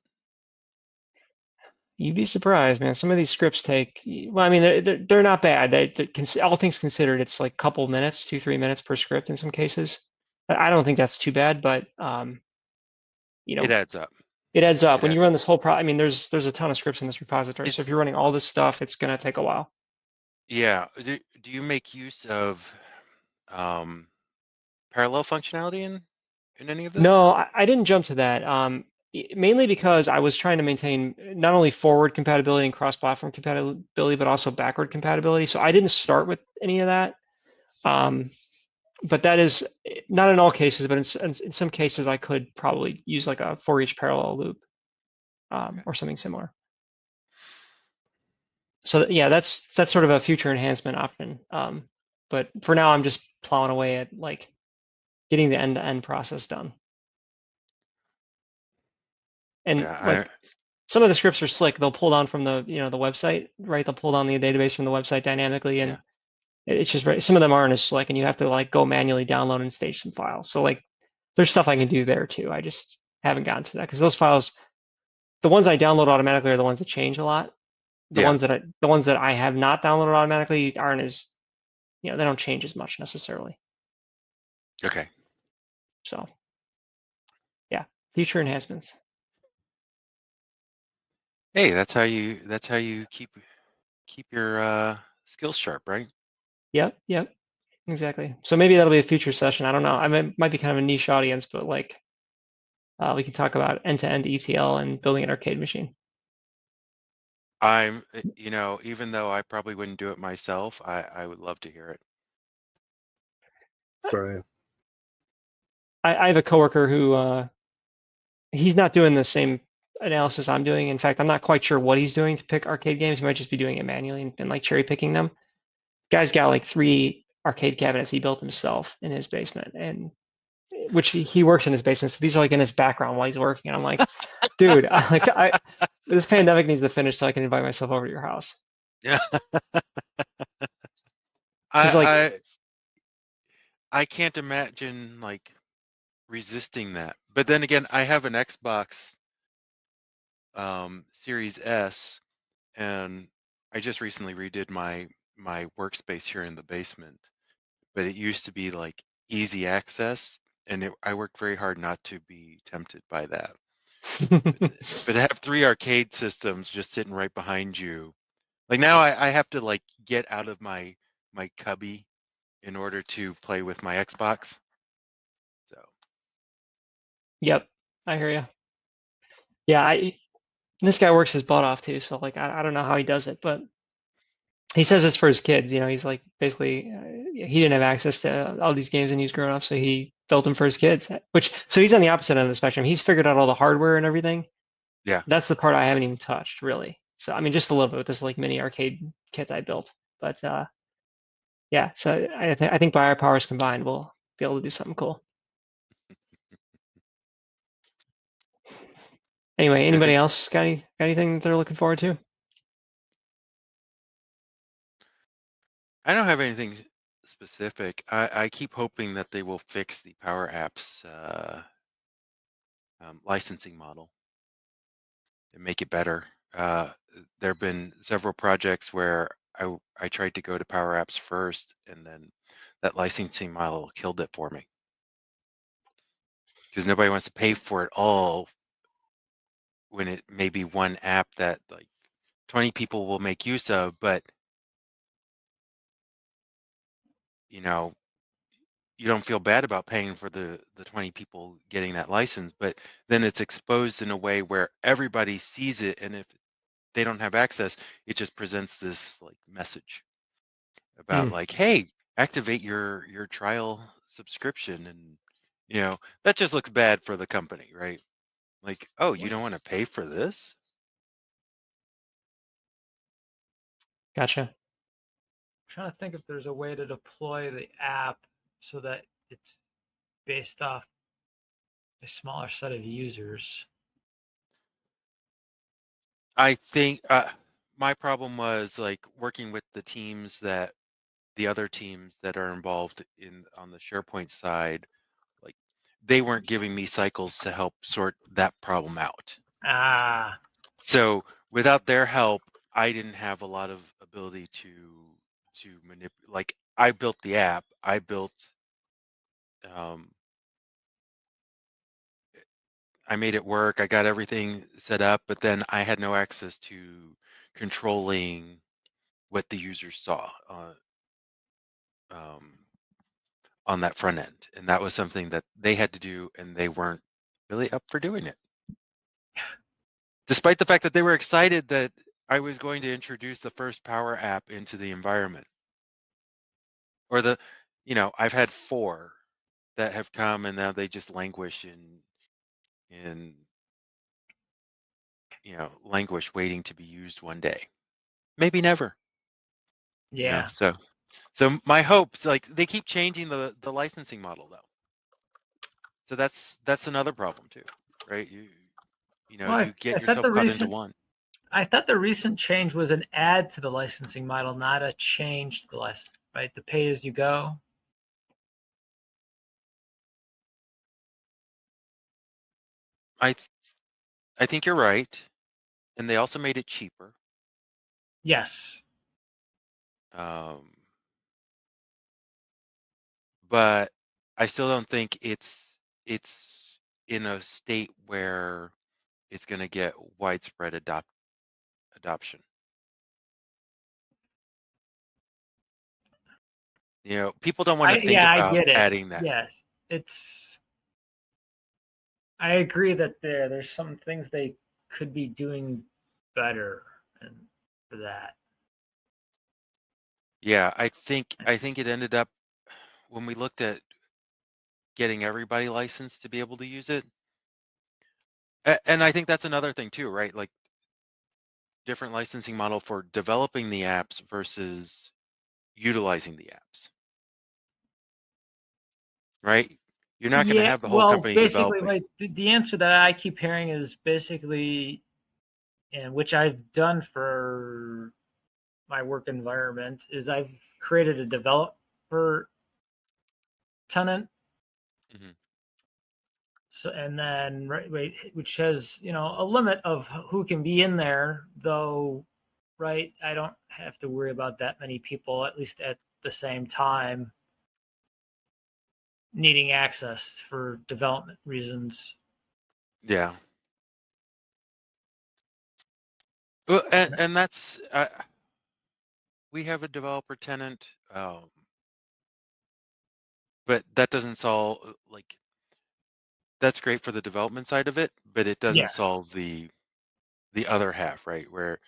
You'd be surprised, man. Some of these scripts take, well, I mean, they're not bad. All things considered, it's like a couple minutes, 2-3 minutes per script in some cases. I don't think that's too bad, but you It know, adds up. it adds up It when you adds run up. this whole I mean, there's a ton of scripts in this repository. So if It's you're running all this stuff, it's gonna take a while. yeah. Do you make use of parallel functionality in any of this? No, I didn't jump to that. Mainly because I was trying to maintain not only forward compatibility and cross-platform compatibility, but also backward compatibility. So I didn't start with any of that. But that is not in all cases, but in some cases, I could probably use like a for each parallel loop Okay. or something similar. So yeah, that's sort of a future enhancement option. But for now, I'm just plowing away at like getting the end-to-end process done. And Yeah. like some of the scripts are slick. They'll pull down from the the website, right? They'll pull down the database from the website dynamically, and Yeah. it's just right. Some of them aren't as slick, and you have to like go manually download and stage some files. So like, there's stuff I can do there too. I just haven't gotten to that because those files, the ones I download automatically are the ones that change a lot. Yeah. The ones that I have not downloaded automatically aren't as they don't change as much necessarily. Okay. So yeah, future enhancements. Hey, that's how you keep your skills sharp, right? Yep, exactly. So maybe that'll be a future session. I don't know. I might be kind of a niche audience, but like we can talk about end-to-end ETL and building an arcade machine. Even though I probably wouldn't do it myself, I would love to hear it. Sorry. I have a coworker who he's not doing the same analysis I'm doing. In fact, I'm not quite sure what he's doing to pick arcade games. He might just be doing it manually and like cherry picking them. Guy's got like 3 arcade cabinets he built himself in his basement, and which he works in his basement. So these are like in his background while he's working. And I'm like, dude, this pandemic needs to finish so I can invite myself over to your house. Yeah. Because like, I I can't imagine like resisting that. But then again, I have an Xbox Series S, and I just recently redid my workspace here in the basement. But it used to be like easy access, and I worked very hard not to be tempted by that. But to have 3 arcade systems just sitting right behind you, like now I have to like get out of my cubby in order to play with my Xbox. So yep, I hear you. Yeah, this guy works his butt off too. So like, I don't know how he does it, but he says it's for his kids. He's like basically he didn't have access to all these games when he was growing up, so he built them for his kids. So he's on the opposite end of the spectrum. He's figured out all the hardware and everything. yeah, That's the part I haven't even touched really. So I mean, just a little bit with this like mini arcade kit I built, but yeah. So I think by our powers combined, we'll be able to do something cool. Anyway, I anybody think else got anything that they're looking forward to? I don't have anything specific. I keep hoping that they will fix the Power Apps licensing model and make it better. There have been several projects where I tried to go to Power Apps first, and then that licensing model killed it for me because nobody wants to pay for it all when it may be one app that like 20 people will make use of, but you know, you don't feel bad about paying for the 20 people getting that license, but then it's exposed in a way where everybody sees it, and if they don't have access, it just presents this like message about Hmm, like, hey, activate your trial subscription, and that just looks bad for the company, right? Like, oh, you don't want to pay for this? gotcha. trying to think if there's a way to deploy the app so that it's based off a smaller set of users. I think my problem was like working with the other teams that are involved in on the SharePoint side, like they weren't giving me cycles to help sort that problem out. Ah, So without their help, I didn't have a lot of ability to manipulate. Like I built the app, I built, um, I made it work. I got everything set up, but then I had no access to controlling what the users saw um, on that front end, and that was something that they had to do, and they weren't really up for doing it, despite the fact that they were excited that I was going to introduce the first Power app into the environment. Or I've had 4 that have come and now they just languish in languish waiting to be used one day. Maybe never. Yeah. So my hopes, like, they keep changing the licensing model though. So that's another problem too, right? Well, You get I thought yourself the caught into recent one. I thought the recent change was an add to the licensing model, not a change to the license, right? The pay as you go. I th- I think you're right, and they also made it cheaper. Yes. Um, but I still don't think it's in a state where it's going to get widespread adoption. People don't want to think I about get it. adding that. Yes. I agree that there's some things they could be doing better and for that. Yeah, I think it ended up when we looked at getting everybody licensed to be able to use it. And I think that's another thing too, right? Like different licensing model for developing the apps versus utilizing the apps, right? You're not going to Yeah, have the whole well, company basically, developing. like the answer that I keep hearing is basically, and which I've done for my work environment, is I've created a developer tenant. Hmm. So, and then right, which has a limit of who can be in there, though, right? I don't have to worry about that many people, at least at the same time, needing access for development reasons. Yeah. Well, and that's we have a developer tenant, but that doesn't solve like that's great for the development side of it, but it doesn't Yeah. solve the other half, right? Where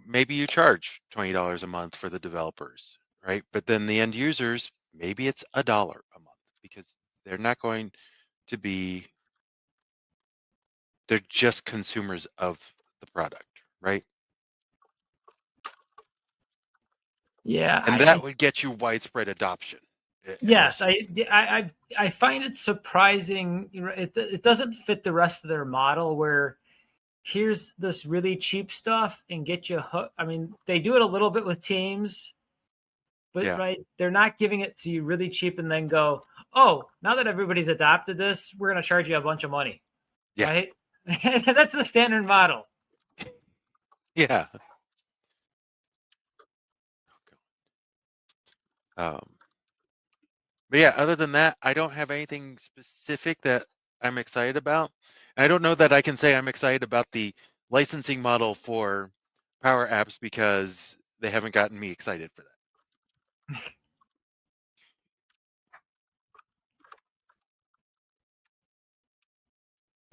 maybe you charge $20 a month for the developers, right? But then the end users, maybe it's $1 a month because they're not going to be, they're just consumers of the product, right? Yeah, And that would get you widespread adoption, in yes, essence. I find it surprising. It doesn't fit the rest of their model where here's this really cheap stuff and get you hooked. I mean, they do it a little bit with Teams, but Yeah, right, they're not giving it to you really cheap and then go, oh, now that everybody's adopted this, we're going to charge you a bunch of money, yeah, right? That's the standard model. yeah. Um, but yeah, other than that, I don't have anything specific that I'm excited about. And I don't know that I can say I'm excited about the licensing model for Power Apps because they haven't gotten me excited for that.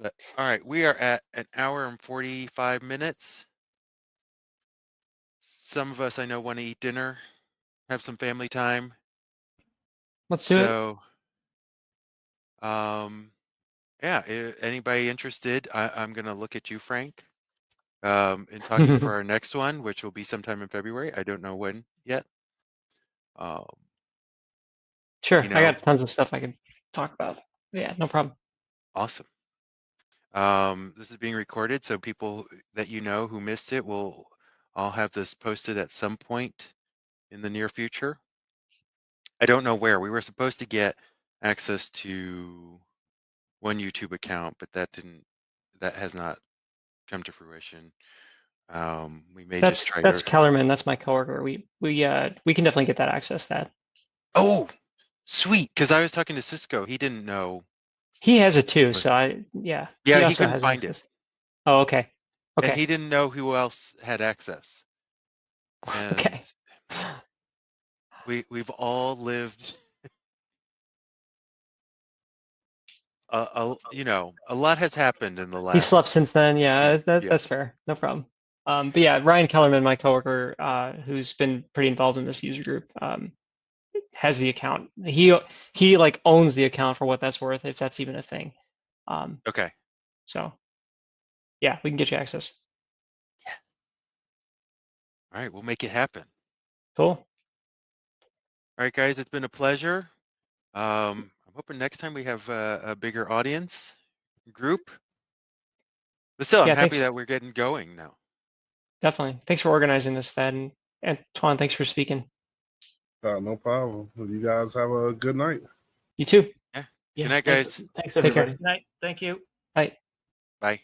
But all right, we are at 1 hour and 45 minutes. Some of us I know want to eat dinner, have some family time. Let's do it. So, yeah, anybody interested, I'm going to look at you, Frank, in talking for our next one, which will be sometime in February. I don't know when yet. Um, Sure, you I know, got tons of stuff I can talk about. Yeah, no problem. awesome. This is being recorded, so people that who missed it I'll have this posted at some point in the near future. I don't know where. We were supposed to get access to one YouTube account, but that has not come to fruition. We may just try That's to. Kellerman. That's my coworker. We can definitely get that access. That Oh, sweet! Because I was talking to Cisco. He didn't know. he has it too. But So yeah, he he also couldn't has find it, access. Oh, okay. and Okay. he didn't know who else had access. And Okay. we've all lived. A lot has happened in the He slept last since then. Yeah, few. Yeah. that's fair. No problem. But yeah, Ryan Kellerman, my coworker, who's been pretty involved in this user group, has the account. He like owns the account for what that's worth, if that's even a thing. Okay. So yeah, we can get you access. All right, we'll make it happen. Cool. All right, guys, it's been a pleasure. I'm hoping next time we have a bigger audience group. But still, I'm Yeah, happy thanks. that we're getting going now. Definitely. Thanks for organizing this, Thad, and Antoine, thanks for speaking. No problem. You guys have a good night. You too. Yeah. Yeah. Good night, Thanks, guys. thanks Take care. everybody. Good night. Thank you. Bye. Bye.